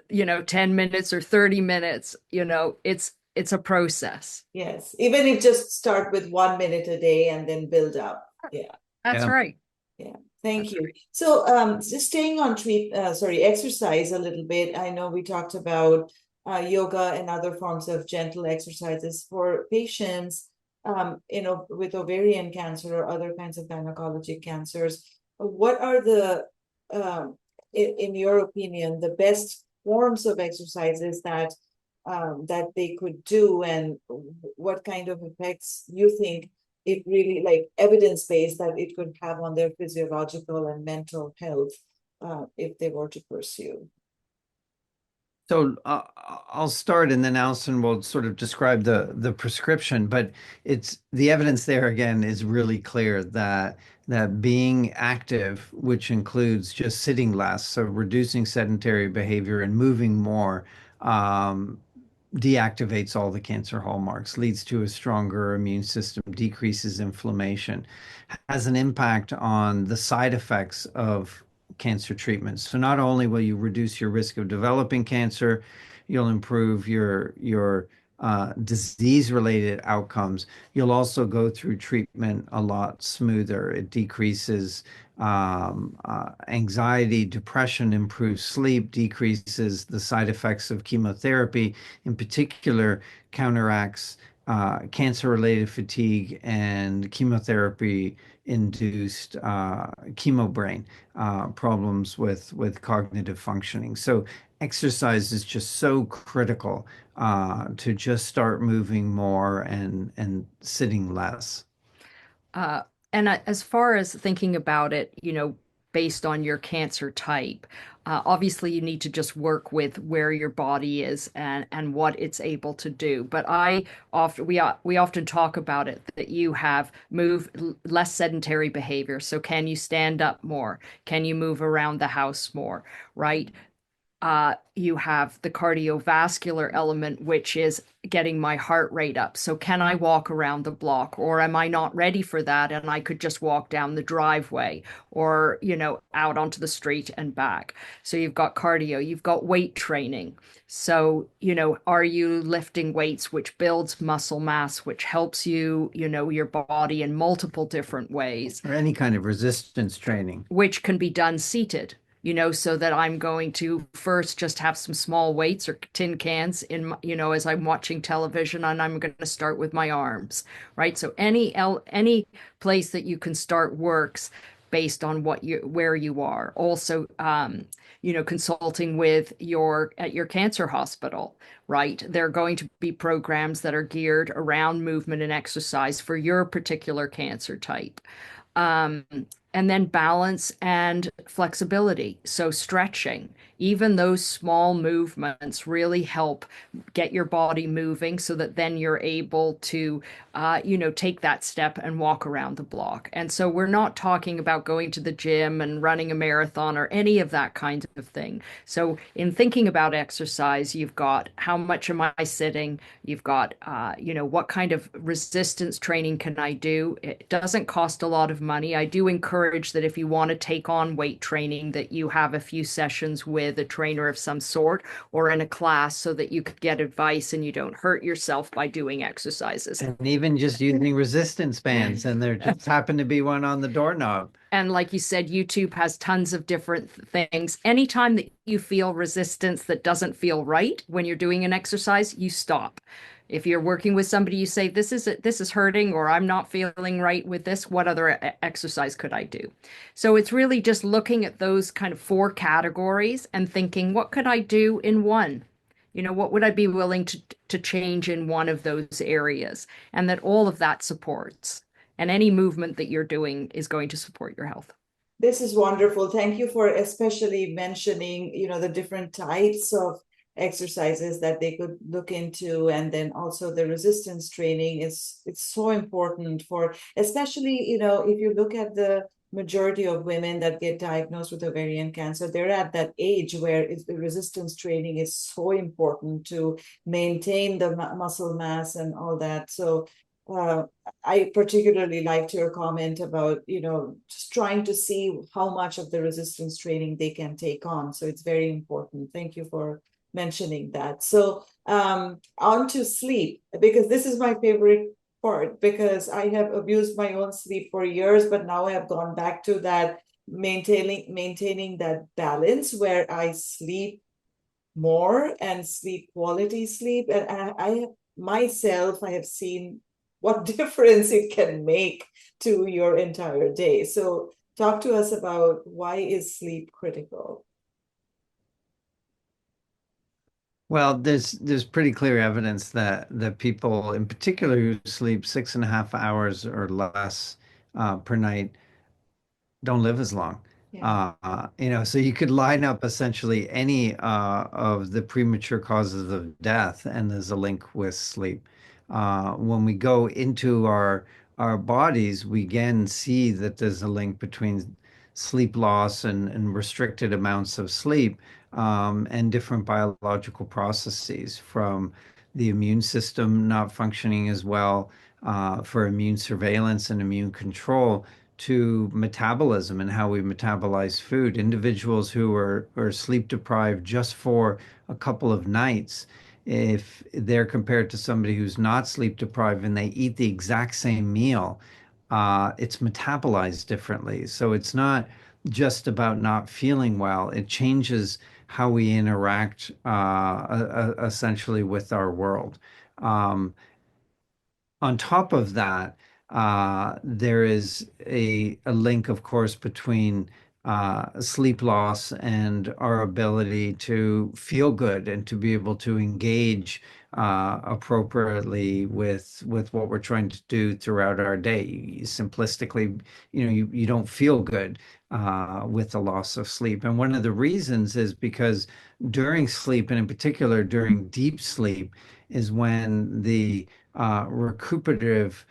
10 minutes or 30 minutes. It's a process. Yes. Even if just start with 1 minute a day and then build up. Yeah. That's Yeah. right. Yeah. Thank That's you. right. So just staying on exercise a little bit. I know we talked about yoga and other forms of gentle exercises for patients with ovarian cancer or other kinds of gynecologic cancers. What are in your opinion, the best forms of exercises that they could do, and what kind of effects you think it really, like, evidence-based, that it could have on their physiological and mental health if they were to pursue? So I'll start, and then Allison will sort of describe the prescription. But it's the evidence there again is really clear that being active, which includes just sitting less, so reducing sedentary behavior and moving more, um, deactivates all the cancer hallmarks, leads to a stronger immune system, decreases inflammation, has an impact on the side effects of cancer treatments. So not only will you reduce your risk of developing cancer, you'll improve your disease-related outcomes. You'll also go through treatment a lot smoother. It decreases anxiety, depression, improves sleep, decreases the side effects of chemotherapy, in particular, counteracts cancer-related fatigue and chemotherapy-induced chemobrain problems with cognitive functioning. So exercise is just so critical to just start moving more and sitting less. And as far as thinking about it, based on your cancer type, Obviously, you need to just work with where your body is and what it's able to do. But I often we often talk about it that you have less sedentary behavior. So can you stand up more? Can you move around the house more? Right? You have the cardiovascular element, which is getting my heart rate up. So, can I walk around the block, or am I not ready for that? And I could just walk down the driveway or, out onto the street and back. So, you've got cardio, you've got weight training. So, are you lifting weights, which builds muscle mass, which helps your body in multiple different ways, Or any kind of resistance training. which can be done seated, so that I'm going to first just have some small weights or tin cans as I'm watching television, and I'm going to start with my arms, right? So any place that you can start works based on where you are. Also, consulting with at your cancer hospital, right? There are going to be programs that are geared around movement and exercise for your particular cancer type. Um, and then balance and flexibility. So stretching, even those small movements really help get your body moving so that then you're able to, take that step and walk around the block. And so we're not talking about going to the gym and running a marathon or any of that kind of thing. So in thinking about exercise, you've got how much am I sitting? You've got, what kind of resistance training can I do? It doesn't cost a lot of money. I do encourage that if you want to take on weight training, that you have a few sessions with a trainer of some sort or in a class so that you could get advice and you don't hurt yourself by doing exercises. And even just using resistance bands, and there just happened to be one on the doorknob. And like you said, YouTube has tons of different things. Anytime that you feel resistance that doesn't feel right when you're doing an exercise, you stop. If you're working with somebody, you say, this is hurting, or I'm not feeling right with this. What other exercise could I do? So it's really just looking at those kind of four categories and thinking, what could I do in one? What would I be willing to change in one of those areas? And that all of that supports. And any movement that you're doing is going to support your health. This is wonderful. Thank you for especially mentioning, the different types of exercises that they could look into, and then also the resistance training it's so important for, especially, if you look at the majority of women that get diagnosed with ovarian cancer, they're at that age where the resistance training is so important to maintain the muscle mass and all that. So uh, I particularly liked your comment about, just trying to see how much of the resistance training they can take on. So it's very important. Thank you for mentioning that. So on to sleep, because this is my favorite part, because I have abused my own sleep for years, but now I have gone back to that maintaining that balance where I sleep more and sleep quality sleep. And I myself, I have seen what difference it can make to your entire day. So talk to us about, why is sleep critical? Well, there's pretty clear evidence that people, in particular, who sleep 6.5 hours or less per night, don't live as long. Yeah. So you could line up essentially any of the premature causes of death, and there's a link with sleep. When we go into our bodies, we again see that there's a link between sleep loss and restricted amounts of sleep, and different biological processes, from the immune system not functioning as well, for immune surveillance and immune control, to metabolism and how we metabolize food. Individuals who are sleep deprived just for a couple of nights, if they're compared to somebody who's not sleep deprived and they eat the exact same meal, it's metabolized differently. So it's not just about not feeling well. It changes how we interact, essentially, with our world. Um, on top of that, there is a link, of course, between sleep loss and our ability to feel good and to be able to engage appropriately with what we're trying to do throughout our day. Simplistically, you don't feel good with the loss of sleep. And one of the reasons is because during sleep, and in particular during deep sleep, is when the recuperative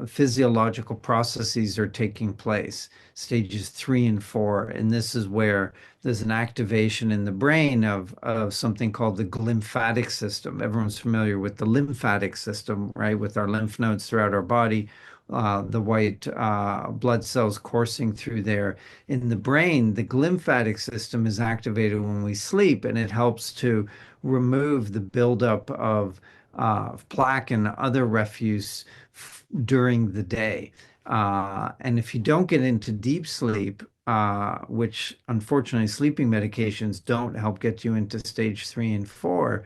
physiological processes are taking place, stages 3 and 4. And this is where there's an activation in the brain of something called the glymphatic system. Everyone's familiar with the lymphatic system, right? With our lymph nodes throughout our body, the white blood cells coursing through there. In the brain, the glymphatic system is activated when we sleep, and it helps to remove the buildup of plaque and other refuse during the day. And if you don't get into deep sleep, which unfortunately sleeping medications don't help get you into stage 3 and 4,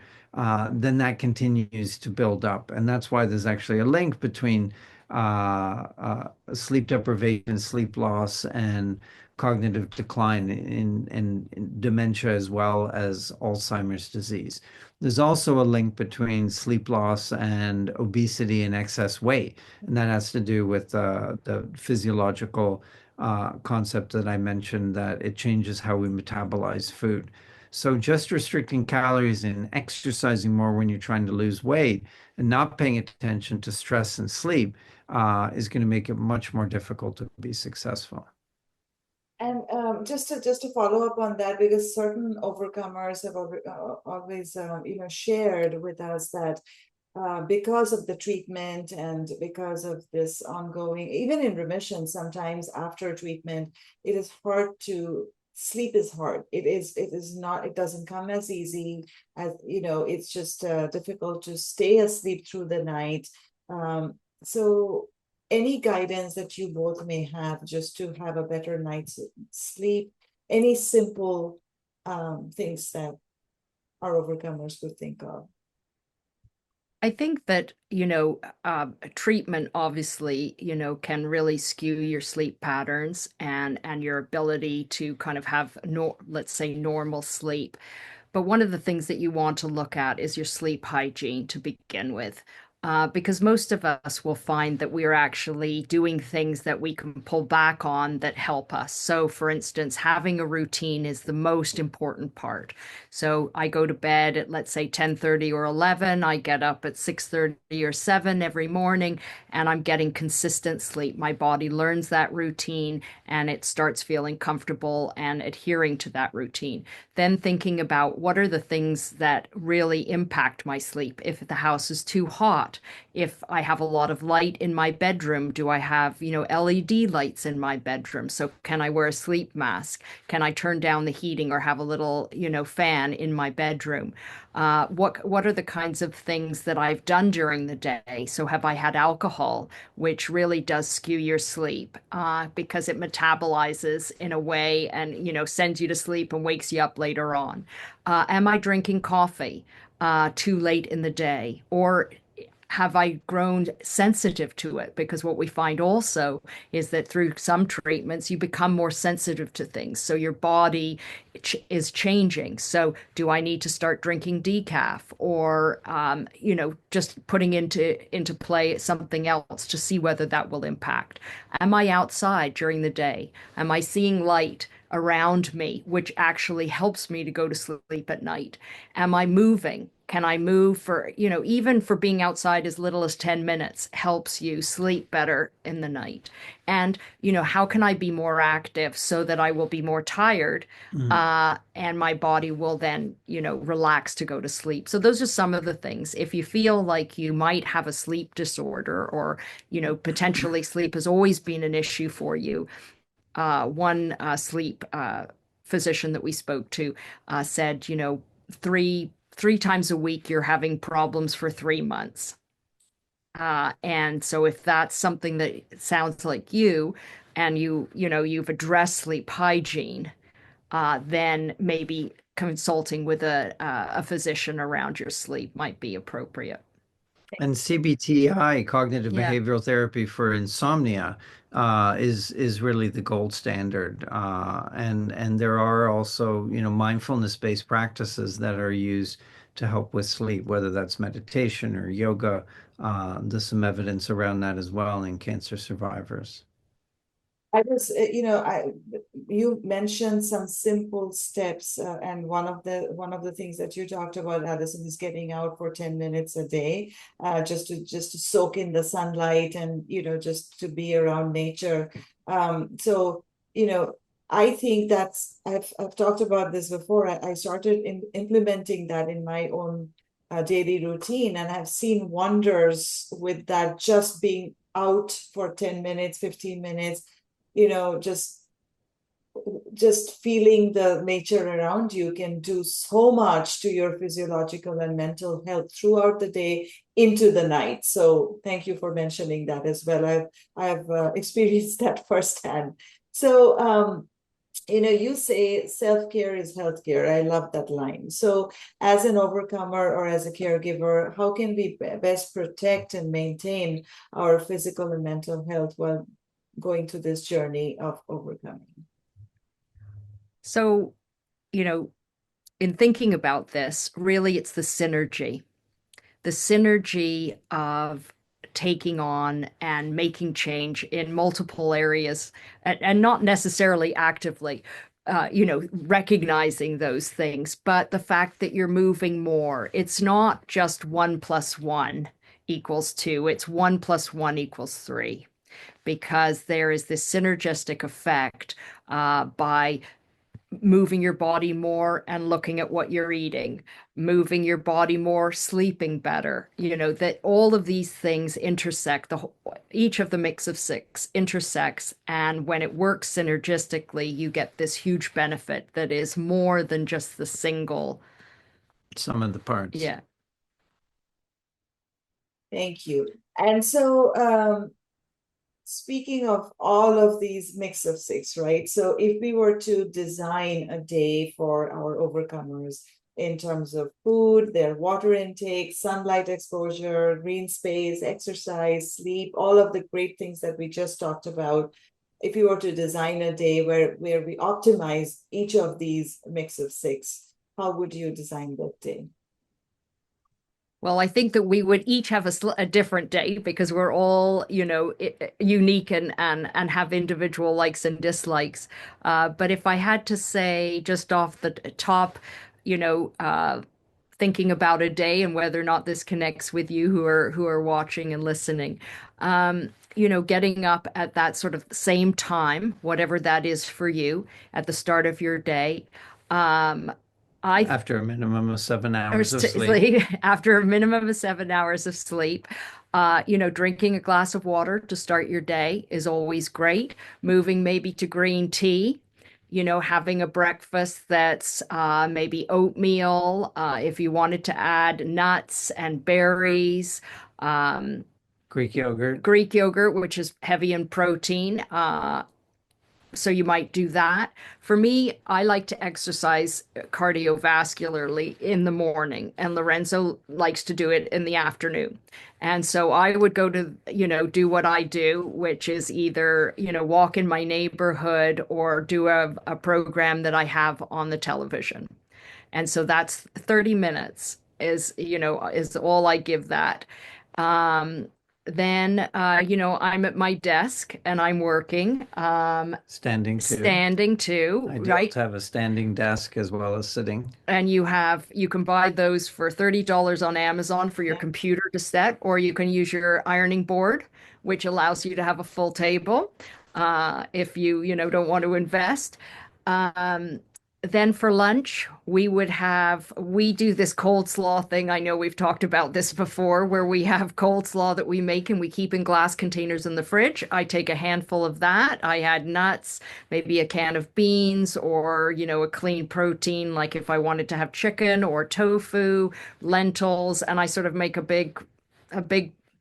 then that continues to build up. And that's why there's actually a link between sleep deprivation, sleep loss, and cognitive decline in dementia as well as Alzheimer's disease. There's also a link between sleep loss and obesity and excess weight, and that has to do with the physiological concept that I mentioned, that it changes how we metabolize food. So just restricting calories and exercising more when you're trying to lose weight and not paying attention to stress and sleep is going to make it much more difficult to be successful. And just to follow up on that, because certain overcomers have always shared with us that because of the treatment and because of this ongoing, even in remission, sometimes after treatment, it is hard to sleep is hard. It is not, it doesn't come as easy as, it's just difficult to stay asleep through the night. So any guidance that you both may have just to have a better night's sleep, any simple things that our overcomers could think of? I think that, treatment obviously, can really skew your sleep patterns and your ability to kind of have, no, let's say, normal sleep. But one of the things that you want to look at is your sleep hygiene to begin with. Because most of us will find that we are actually doing things that we can pull back on that help us. So, for instance, having a routine is the most important part. So I go to bed at, let's say, 10:30 or 11. I get up at 6:30 or 7 every morning, and I'm getting consistent sleep. My body learns that routine and it starts feeling comfortable and adhering to that routine. Then thinking about what are the things that really impact my sleep. If the house is too hot, if I have a lot of light in my bedroom, do I have, LED lights in my bedroom? So can I wear a sleep mask? Can I turn down the heating or have a little, fan in my bedroom? What are the kinds of things that I've done during the day? So have I had alcohol, which really does skew your sleep because it metabolizes in a way and sends you to sleep and wakes you up later on. Am I drinking coffee too late in the day, or have I grown sensitive to it? Because what we find also is that through some treatments, you become more sensitive to things. So your body is changing. So do I need to start drinking decaf or, just putting into play something else to see whether that will impact? Am I outside during the day? Am I seeing light around me, which actually helps me to go to sleep at night? Am I moving? Can I move for, even for being outside as little as 10 minutes helps you sleep better in the night. And, how can I be more active so that I will be more tired Mm. and my body will then, relax to go to sleep. So those are some of the things. If you feel like you might have a sleep disorder or, potentially sleep has always been an issue for you, one sleep physician that we spoke to said, three times a week you're having problems for 3 months. And so if that's something that sounds like you, and you've addressed sleep hygiene, then maybe consulting with a physician around your sleep might be appropriate. And CBTI, cognitive Yeah. behavioral therapy for insomnia, is really the gold standard. And there are also, mindfulness-based practices that are used to help with sleep, whether that's meditation or yoga. There's some evidence around that as well in cancer survivors. I was, you mentioned some simple steps, and one of the things that you talked about, Addison, is getting out for 10 minutes a day, just to soak in the sunlight and just to be around nature. So you know, I think I've talked about this before. I started implementing that in my own daily routine, and I've seen wonders with that. Just being out for 10 minutes, 15 minutes, you know just just feeling the nature around you can do so much to your physiological and mental health throughout the day into the night. So thank you for mentioning that as well. I've experienced that firsthand. So you say self-care is healthcare. I love that line. So as an overcomer or as a caregiver, how can we best protect and maintain our physical and mental health while going through this journey of overcoming? So, in thinking about this, really it's the synergy of taking on and making change in multiple areas and not necessarily actively, recognizing those things, but the fact that you're moving more. It's not just 1 + 1 = 2, it's 1 + 1 = 3, because there is this synergistic effect by moving your body more and looking at what you're eating, moving your body more, sleeping better, that all of these things intersect, each of the mix of six intersects. And when it works synergistically, you get this huge benefit that is more than just the single. Some of the parts. Yeah. Thank you. And so, speaking of all of these mix of six, right? So if we were to design a day for our overcomers in terms of food, their water intake, sunlight exposure, green space, exercise, sleep, all of the great things that we just talked about, if you were to design a day where we optimize each of these mix of six, how would you design that day? Well, I think that we would each have a different day, because we're all, unique and have individual likes and dislikes. But if I had to say just off the top, you know, uh, thinking about a day and whether or not this connects with you who are watching and listening, getting up at that sort of same time, whatever that is for you, at the start of your day. Um, I After a minimum of 7 hours of sleep. After a minimum of 7 hours of sleep. Drinking a glass of water to start your day is always great. Moving maybe to green tea, having a breakfast that's maybe oatmeal, if you wanted to add nuts and berries, um, Greek yogurt, which is heavy in protein. So you might do that. For me, I like to exercise cardiovascularly in the morning, and Lorenzo likes to do it in the afternoon. And so I would go to, do what I do, which is either, walk in my neighborhood or do a program that I have on the television. And so that's 30 minutes is all I give that. Um, then, I'm at my desk and I'm working, standing too, ideal right? to have a standing desk as well as sitting. And you can buy those for $30 on Amazon for your computer to set, or you can use your ironing board, which allows you to have a full table, if don't want to invest. Um, then for lunch, we do this cold slaw thing. I know we've talked about this before, where we have cold slaw that we make and we keep in glass containers in the fridge. I take a handful of that. I add nuts, maybe a can of beans, or, a clean protein, like if I wanted to have chicken or tofu, lentils, and I sort of make a big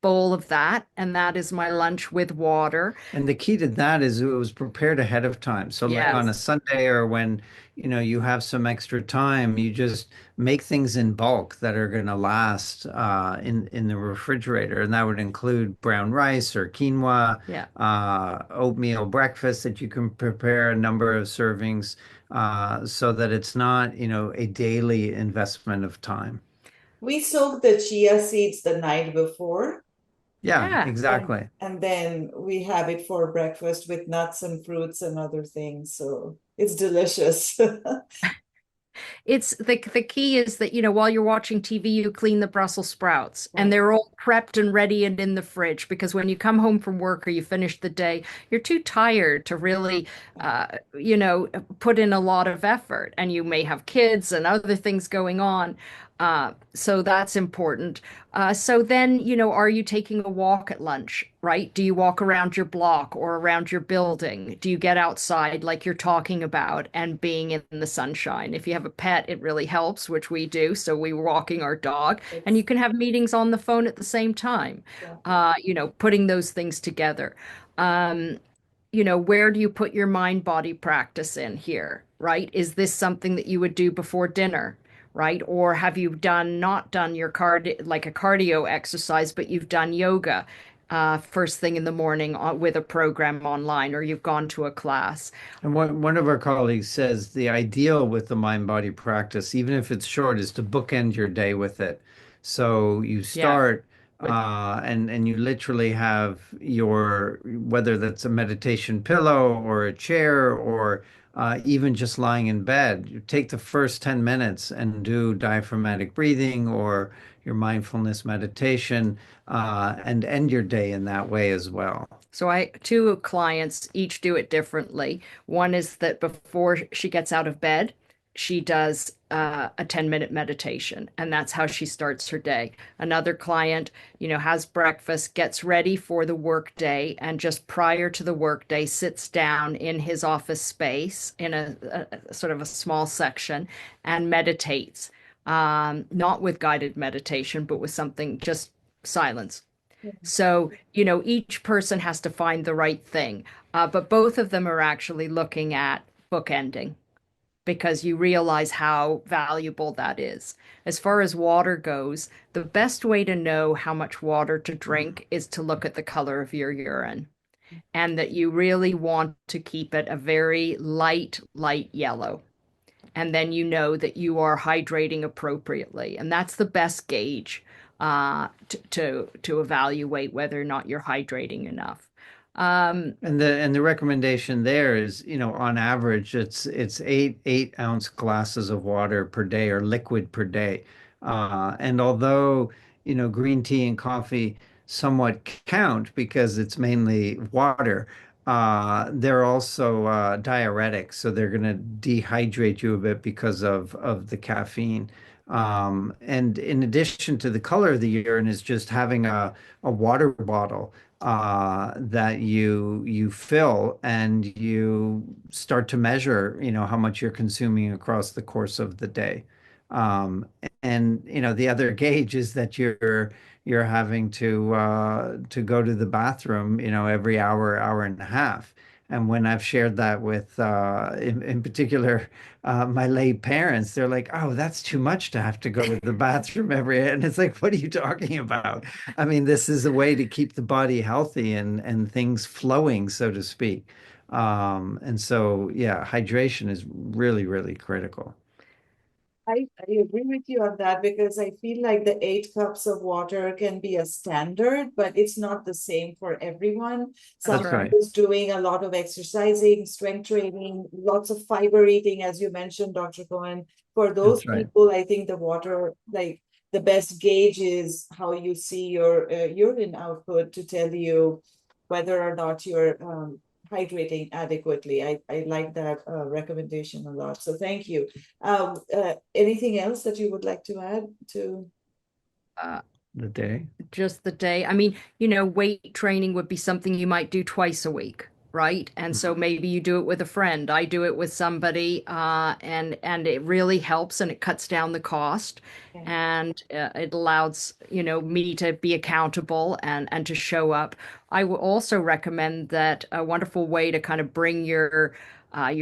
bowl of that, and that is my lunch with water. And the key to that is it was prepared ahead of time. So like on a Yes. Sunday or when, you have some extra time, you just make things in bulk that are going to last in the refrigerator. And that would include brown rice or quinoa, Yeah. oatmeal breakfast that you can prepare a number of servings so that it's not, a daily investment of time. We soak the chia seeds the night before, Yeah, Yeah. exactly. And then we have it for breakfast with nuts and fruits and other things. So it's delicious. It's the key is that, while you're watching TV, you clean the Brussels sprouts and Right. they're all prepped and ready and in the fridge because when you come home from work or you finish the day, you're too tired to really, put in a lot of effort and you may have kids and other things going on. So that's important. So then, are you taking a walk at lunch, right? Do you walk around your block or around your building? Do you get outside like you're talking about and being in the sunshine? If you have a pet, it really helps, which we do. So we're walking our dog, and you It's can have meetings on the phone at the same time, exactly. putting those things together. Um, where do you put your mind body practice in here, right? Is this something that you would do before dinner, right? Or have you not done your like a cardio exercise, but you've done yoga first thing in the morning with a program online, or you've gone to a class? And one of our colleagues says the ideal with the mind body practice, even if it's short, is to bookend your day with it. So you Yeah, start with and you literally have your, whether that's a meditation pillow or a chair or even just lying in bed, you take the first 10 minutes and do diaphragmatic breathing or your mindfulness meditation and end your day in that way as well. So I two clients each do it differently. One is that before she gets out of bed, she does a 10-minute meditation, and that's how she starts her day. Another client, has breakfast, gets ready for the work day, and just prior to the work day, sits down in his office space in a sort of a small section and meditates. Not with guided meditation, but with something just silence. So, each person has to find the right thing. But both of them are actually looking at bookending because you realize how valuable that is. As far as water goes, the best way to know how much water to drink is to look at the color of your urine and that you really want to keep it a very light yellow. And then you know that you are hydrating appropriately. And that's the best gauge to evaluate whether or not you're hydrating enough. Um, And the recommendation there is, on average, it's eight ounce glasses of water per day or liquid per day. And although, green tea and coffee somewhat count because it's mainly water, they're also diuretics, so they're going to dehydrate you a bit because of the caffeine. And in addition to the color of the urine is just having a water bottle that you fill and you start to measure, how much you're consuming across the course of the day. Um, and the other gauge is that you're having to go to the bathroom, every hour, hour and a half. And when I've shared that with, in particular, my late parents, they're like, "Oh, that's too much to have to go to the bathroom every." And it's like, "What are you talking about?" I mean, this is a way to keep the body healthy and things flowing, so to speak. And so, yeah, hydration is really, really critical. I agree with you on that because I feel like the 8 cups of water can be a standard, but it's not the same for everyone. that's Someone That's right. right. who's doing a lot of exercising, strength training, lots of fiber eating, as you mentioned, Dr. Cohen. For those That's right. people, I think the water, like the best gauge is how you see your urine output to tell you whether or not you're hydrating adequately. I like that recommendation a lot. So thank you. Anything else that you would like to add to? Uh, The day. just the day. I mean, weight training would be something you might do twice a week, right? And so Mhm. maybe you do it with a friend. I do it with somebody, and it really helps and it cuts down the cost, Yeah. and it allows me to be accountable and to show up. I will also recommend that a wonderful way to kind of bring your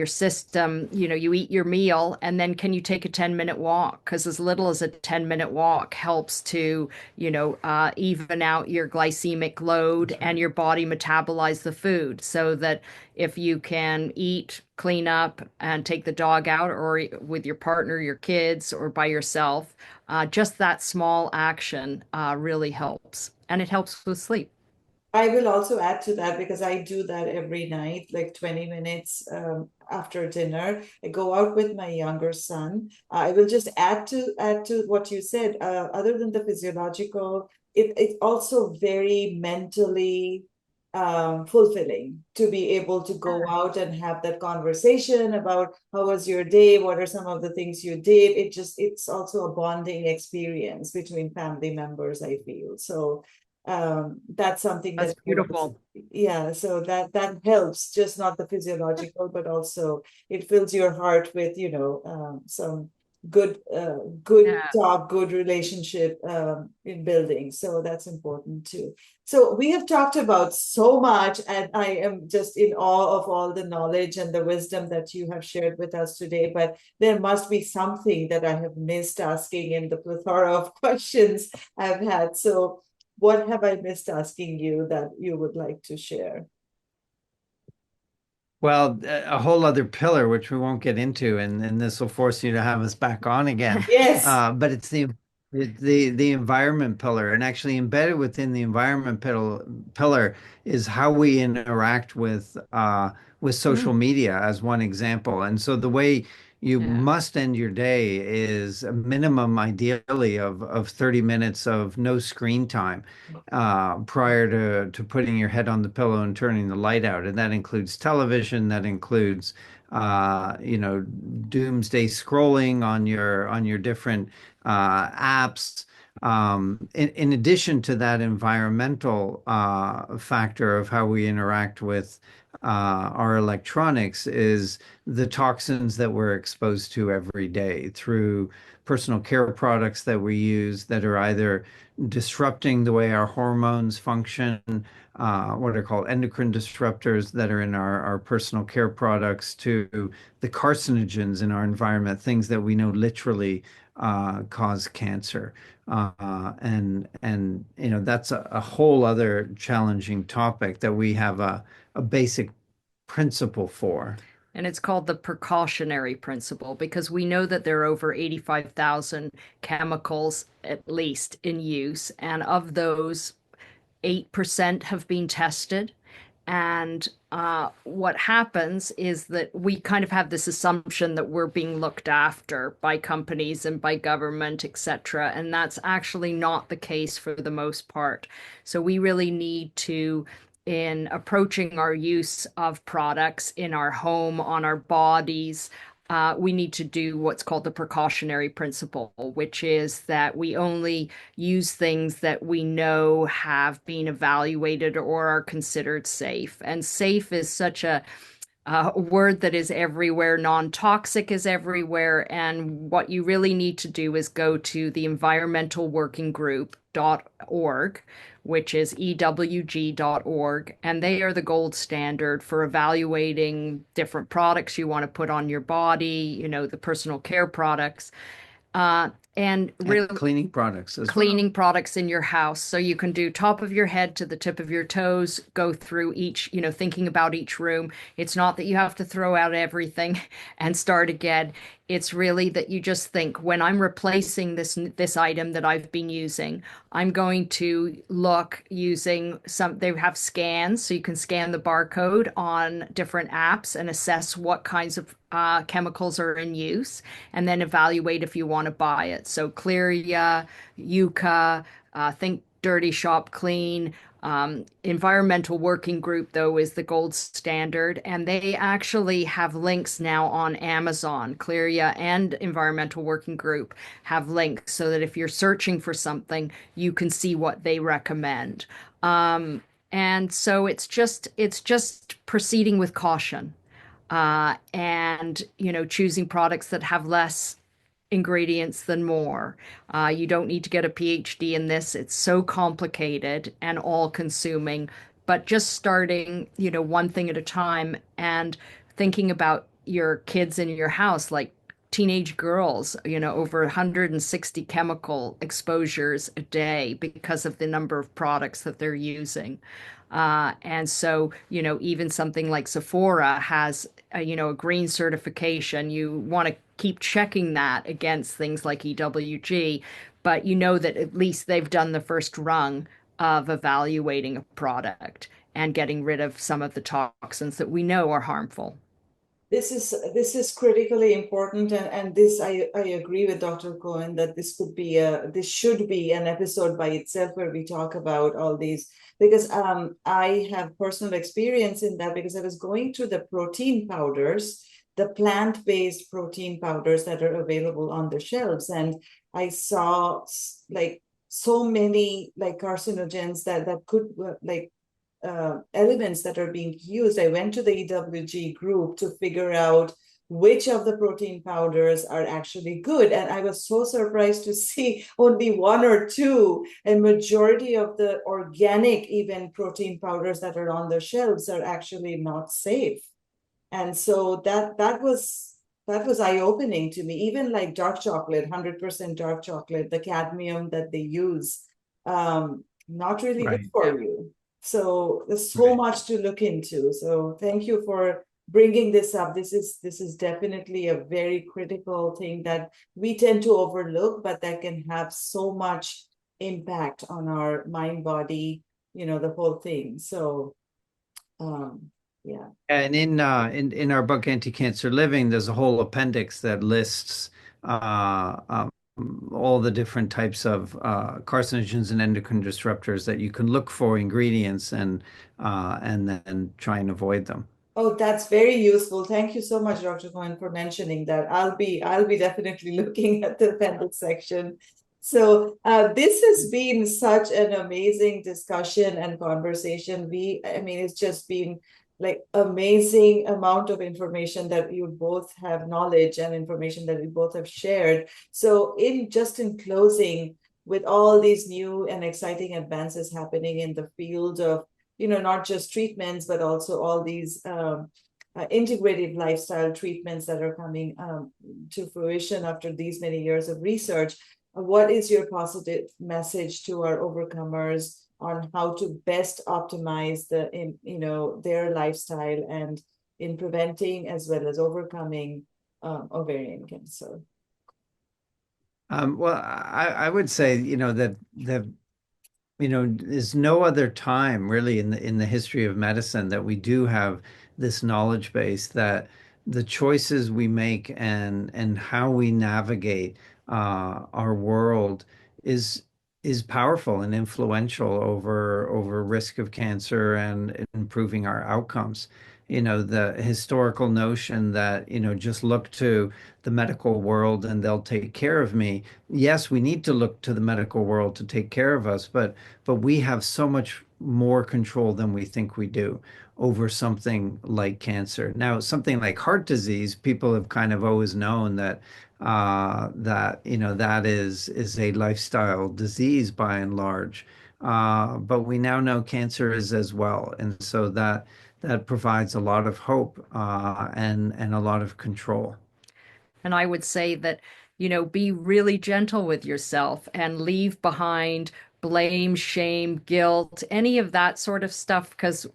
system, you eat your meal and then can you take a 10-minute walk? Because as little as a 10-minute walk helps to even out your glycemic load That's right. and your body metabolize the food so that if you can eat, clean up, and take the dog out, or with your partner, your kids, or by yourself, just that small action really helps. and it helps with sleep. I will also add to that because I do that every night, like 20 minutes after dinner. I go out with my younger son. I will just add to what you said. Other than the physiological, it's also very mentally fulfilling to be able to go out and have that conversation about how was your day, what are some of the things you did. It's also a bonding experience between family members, I feel. So that's something That's that beautiful. yeah, so that helps, just not the physiological, but also it fills your heart with, some good Yeah. talk, good relationship in building. So that's important too. So we have talked about so much, and I am just in awe of all the knowledge and the wisdom that you have shared with us today. But there must be something that I have missed asking in the plethora of questions I've had. So what have I missed asking you that you would like to share? Well, a whole other pillar, which we won't get into, and this will force you to have us back on again. Yes. But it's the environment pillar, and actually embedded within the environment pillar is how we interact with social Mm, media as one example. And so the way you Yeah. must end your day is a minimum, ideally, of 30 minutes of no screen time prior to putting your head on the pillow and turning the light out. And that includes television, that includes doomsday scrolling on your different apps. In addition to that environmental factor of how we interact with our electronics is the toxins that we're exposed to every day through personal care products that we use that are either disrupting the way our hormones function, what are called endocrine disruptors that are in our personal care products, to the carcinogens in our environment, things that we know literally cause cancer. And that's a whole other challenging topic that we have a basic principle for. And it's called the precautionary principle because we know that there are over 85,000 chemicals at least in use. And of those, 8% have been tested. And what happens is that we kind of have this assumption that we're being looked after by companies and by government, etc. And that's actually not the case for the most part. So we really need to, in approaching our use of products in our home, on our bodies, we need to do what's called the precautionary principle, which is that we only use things that we know have been evaluated or are considered safe. And safe is such a word that is everywhere. Non-toxic is everywhere. And what you really need to do is go to the Environmental Working Group.org, which is ewg.org, and they are the gold standard for evaluating different products you want to put on your body, the personal care products. And And really cleaning products as well. cleaning products in your house. So you can do top of your head to the tip of your toes, go through each, thinking about each room. It's not that you have to throw out everything and start again. It's really that you just think, when I'm replacing this item that I've been using, I'm going to look using they have scans, so you can scan the barcode on different apps and assess what kinds of chemicals are in use, and then evaluate if you want to buy it. So Clearia, Yucca, Think Dirty Shop Clean. Environmental Working Group, though, is the gold standard, and they actually have links now on Amazon. Clearia and Environmental Working Group have links so that if you're searching for something, you can see what they recommend. And so it's just proceeding with caution, and choosing products that have less ingredients than more. You don't need to get a PhD in this. It's so complicated and all consuming, but just starting, one thing at a time, and thinking about your kids in your house, like teenage girls, over 160 chemical exposures a day because of the number of products that they're using. And so, even something like Sephora has, a green certification. You want to keep checking that against things like EWG, but you know that at least they've done the first rung of evaluating a product and getting rid of some of the toxins that we know are harmful. This is critically important, and this I agree with Dr. Cohen that this should be an episode by itself where we talk about all these, because I have personal experience in that, because I was going through the protein powders, the plant-based protein powders that are available on the shelves, and I saw like so many like carcinogens that could like elements that are being used. I went to the EWG group to figure out which of the protein powders are actually good. And I was so surprised to see only one or two, and majority of the organic even protein powders that are on the shelves are actually not safe. And so that was eye-opening to me. Even like dark chocolate, 100% dark chocolate, the cadmium that they use, not really good Right. for you. So there's so much to look into. So thank you for bringing this up. This is definitely a very critical thing that we tend to overlook, but that can have so much impact on our mind, body, the whole thing. So yeah. And in our book Anti-Cancer Living, there's a whole appendix that lists all the different types of carcinogens and endocrine disruptors that you can look for ingredients and then try and avoid them. Oh, that's very useful. Thank you so much, Dr. Cohen, for mentioning that. I'll be definitely looking at the appendix section. So this has been such an amazing discussion and conversation. I mean, it's just been like amazing amount of information that you both have knowledge and information that we both have shared. So in closing, with all these new and exciting advances happening in the field of not just treatments, but also all these integrative lifestyle treatments that are coming to fruition after these many years of research. What is your positive message to our overcomers on how to best optimize their lifestyle and in preventing as well as overcoming ovarian cancer? Well, I would say, that there's no other time really in the history of medicine that we do have this knowledge base that the choices we make and how we navigate our world is is powerful and influential over risk of cancer and improving our outcomes. The historical notion that, just look to the medical world and they'll take care of me. Yes, we need to look to the medical world to take care of us, but we have so much more control than we think we do over something like cancer. Now, something like heart disease, people have kind of always known that is a lifestyle disease by and large. But we now know cancer is as well, and so that provides a lot of hope and a lot of control. And I would say that, be really gentle with yourself and leave behind blame, shame, guilt, any of that sort of stuff, because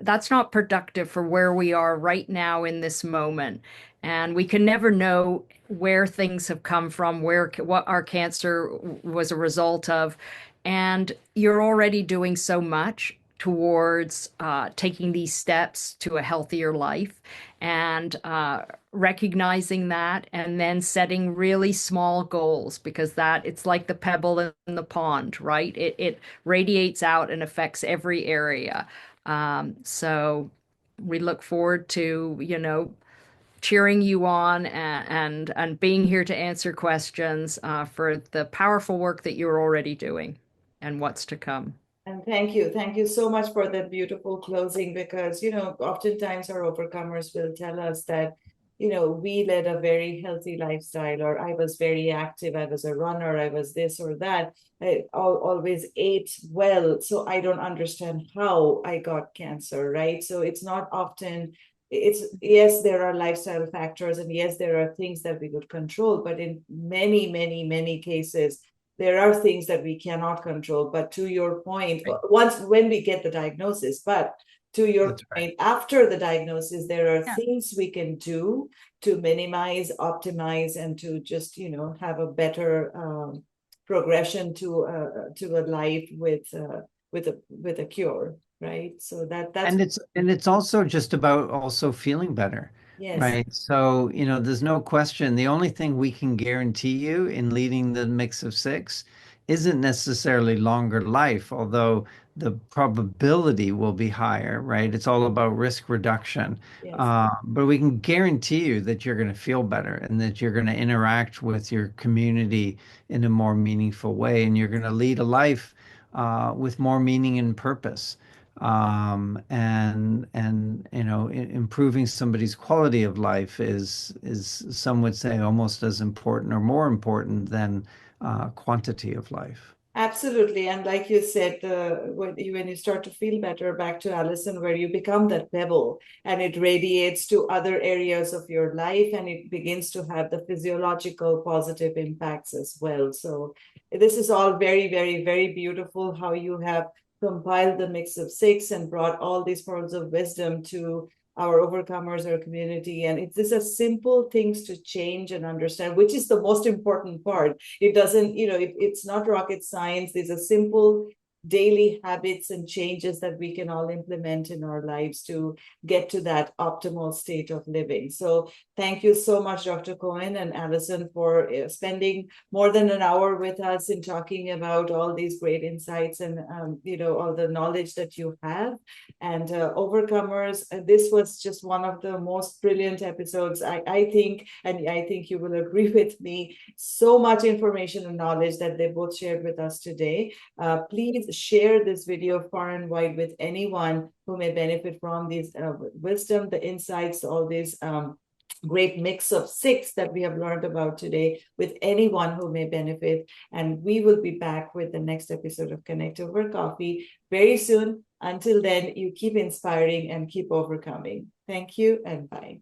that's not productive for where we are right now in this moment. And we can never know where things have come from, what our cancer was a result of. And you're already doing so much towards taking these steps to a healthier life, and recognizing that, and then setting really small goals, because it's like the pebble in the pond, right? It radiates out and affects every area. So we look forward to, cheering you on and being here to answer questions for the powerful work that you're already doing and what's to come. And thank you so much for that beautiful closing, because, oftentimes our overcomers will tell us that, we led a very healthy lifestyle, or I was very active, I was a runner, I was this or that, I always ate well, so I don't understand how I got cancer, right? So it's not often, yes, there are lifestyle factors, and yes, there are things that we could control, but in many, many, many cases, there are things that we cannot control. But to your point, Right. when we get the diagnosis, but to your That's right. point, after the diagnosis, there are Yeah. things we can do to minimize, optimize, and to just, have a better progression to a life with a cure, right? So that's And it's also just about also feeling better, yes, right? So, there's no question. The only thing we can guarantee you in leading the mix of six isn't necessarily longer life, although the probability will be higher, right? It's all about risk reduction. yes. But we can guarantee you that you're going to feel better and that you're going to interact with your community in a more meaningful way, and you're going to lead a life with more meaning and purpose, and improving somebody's quality of life is some would say almost as important or more important than quantity of life. Absolutely. And like you said, when you start to feel better, back to Alison, where you become that pebble and it radiates to other areas of your life and it begins to have the physiological positive impacts as well. So this is all very, very, very beautiful how you have compiled the mix of six and brought all these pearls of wisdom to our overcomers, our community. And it's just a simple things to change and understand, which is the most important part. It doesn't, it's not rocket science. These are simple daily habits and changes that we can all implement in our lives to get to that optimal state of living. So thank you so much, Dr. Cohen and Alison, for spending more than an hour with us in talking about all these great insights and all the knowledge that you have. And overcomers, this was just one of the most brilliant episodes, I think, and I think you will agree with me. So much information and knowledge that they both shared with us today. Please share this video far and wide with anyone who may benefit from these wisdom, the insights, all these great mix of six that we have learned about today with anyone who may benefit. And we will be back with the next episode of Connect Over Coffee very soon. Until then, you keep inspiring and keep overcoming. Thank you and bye.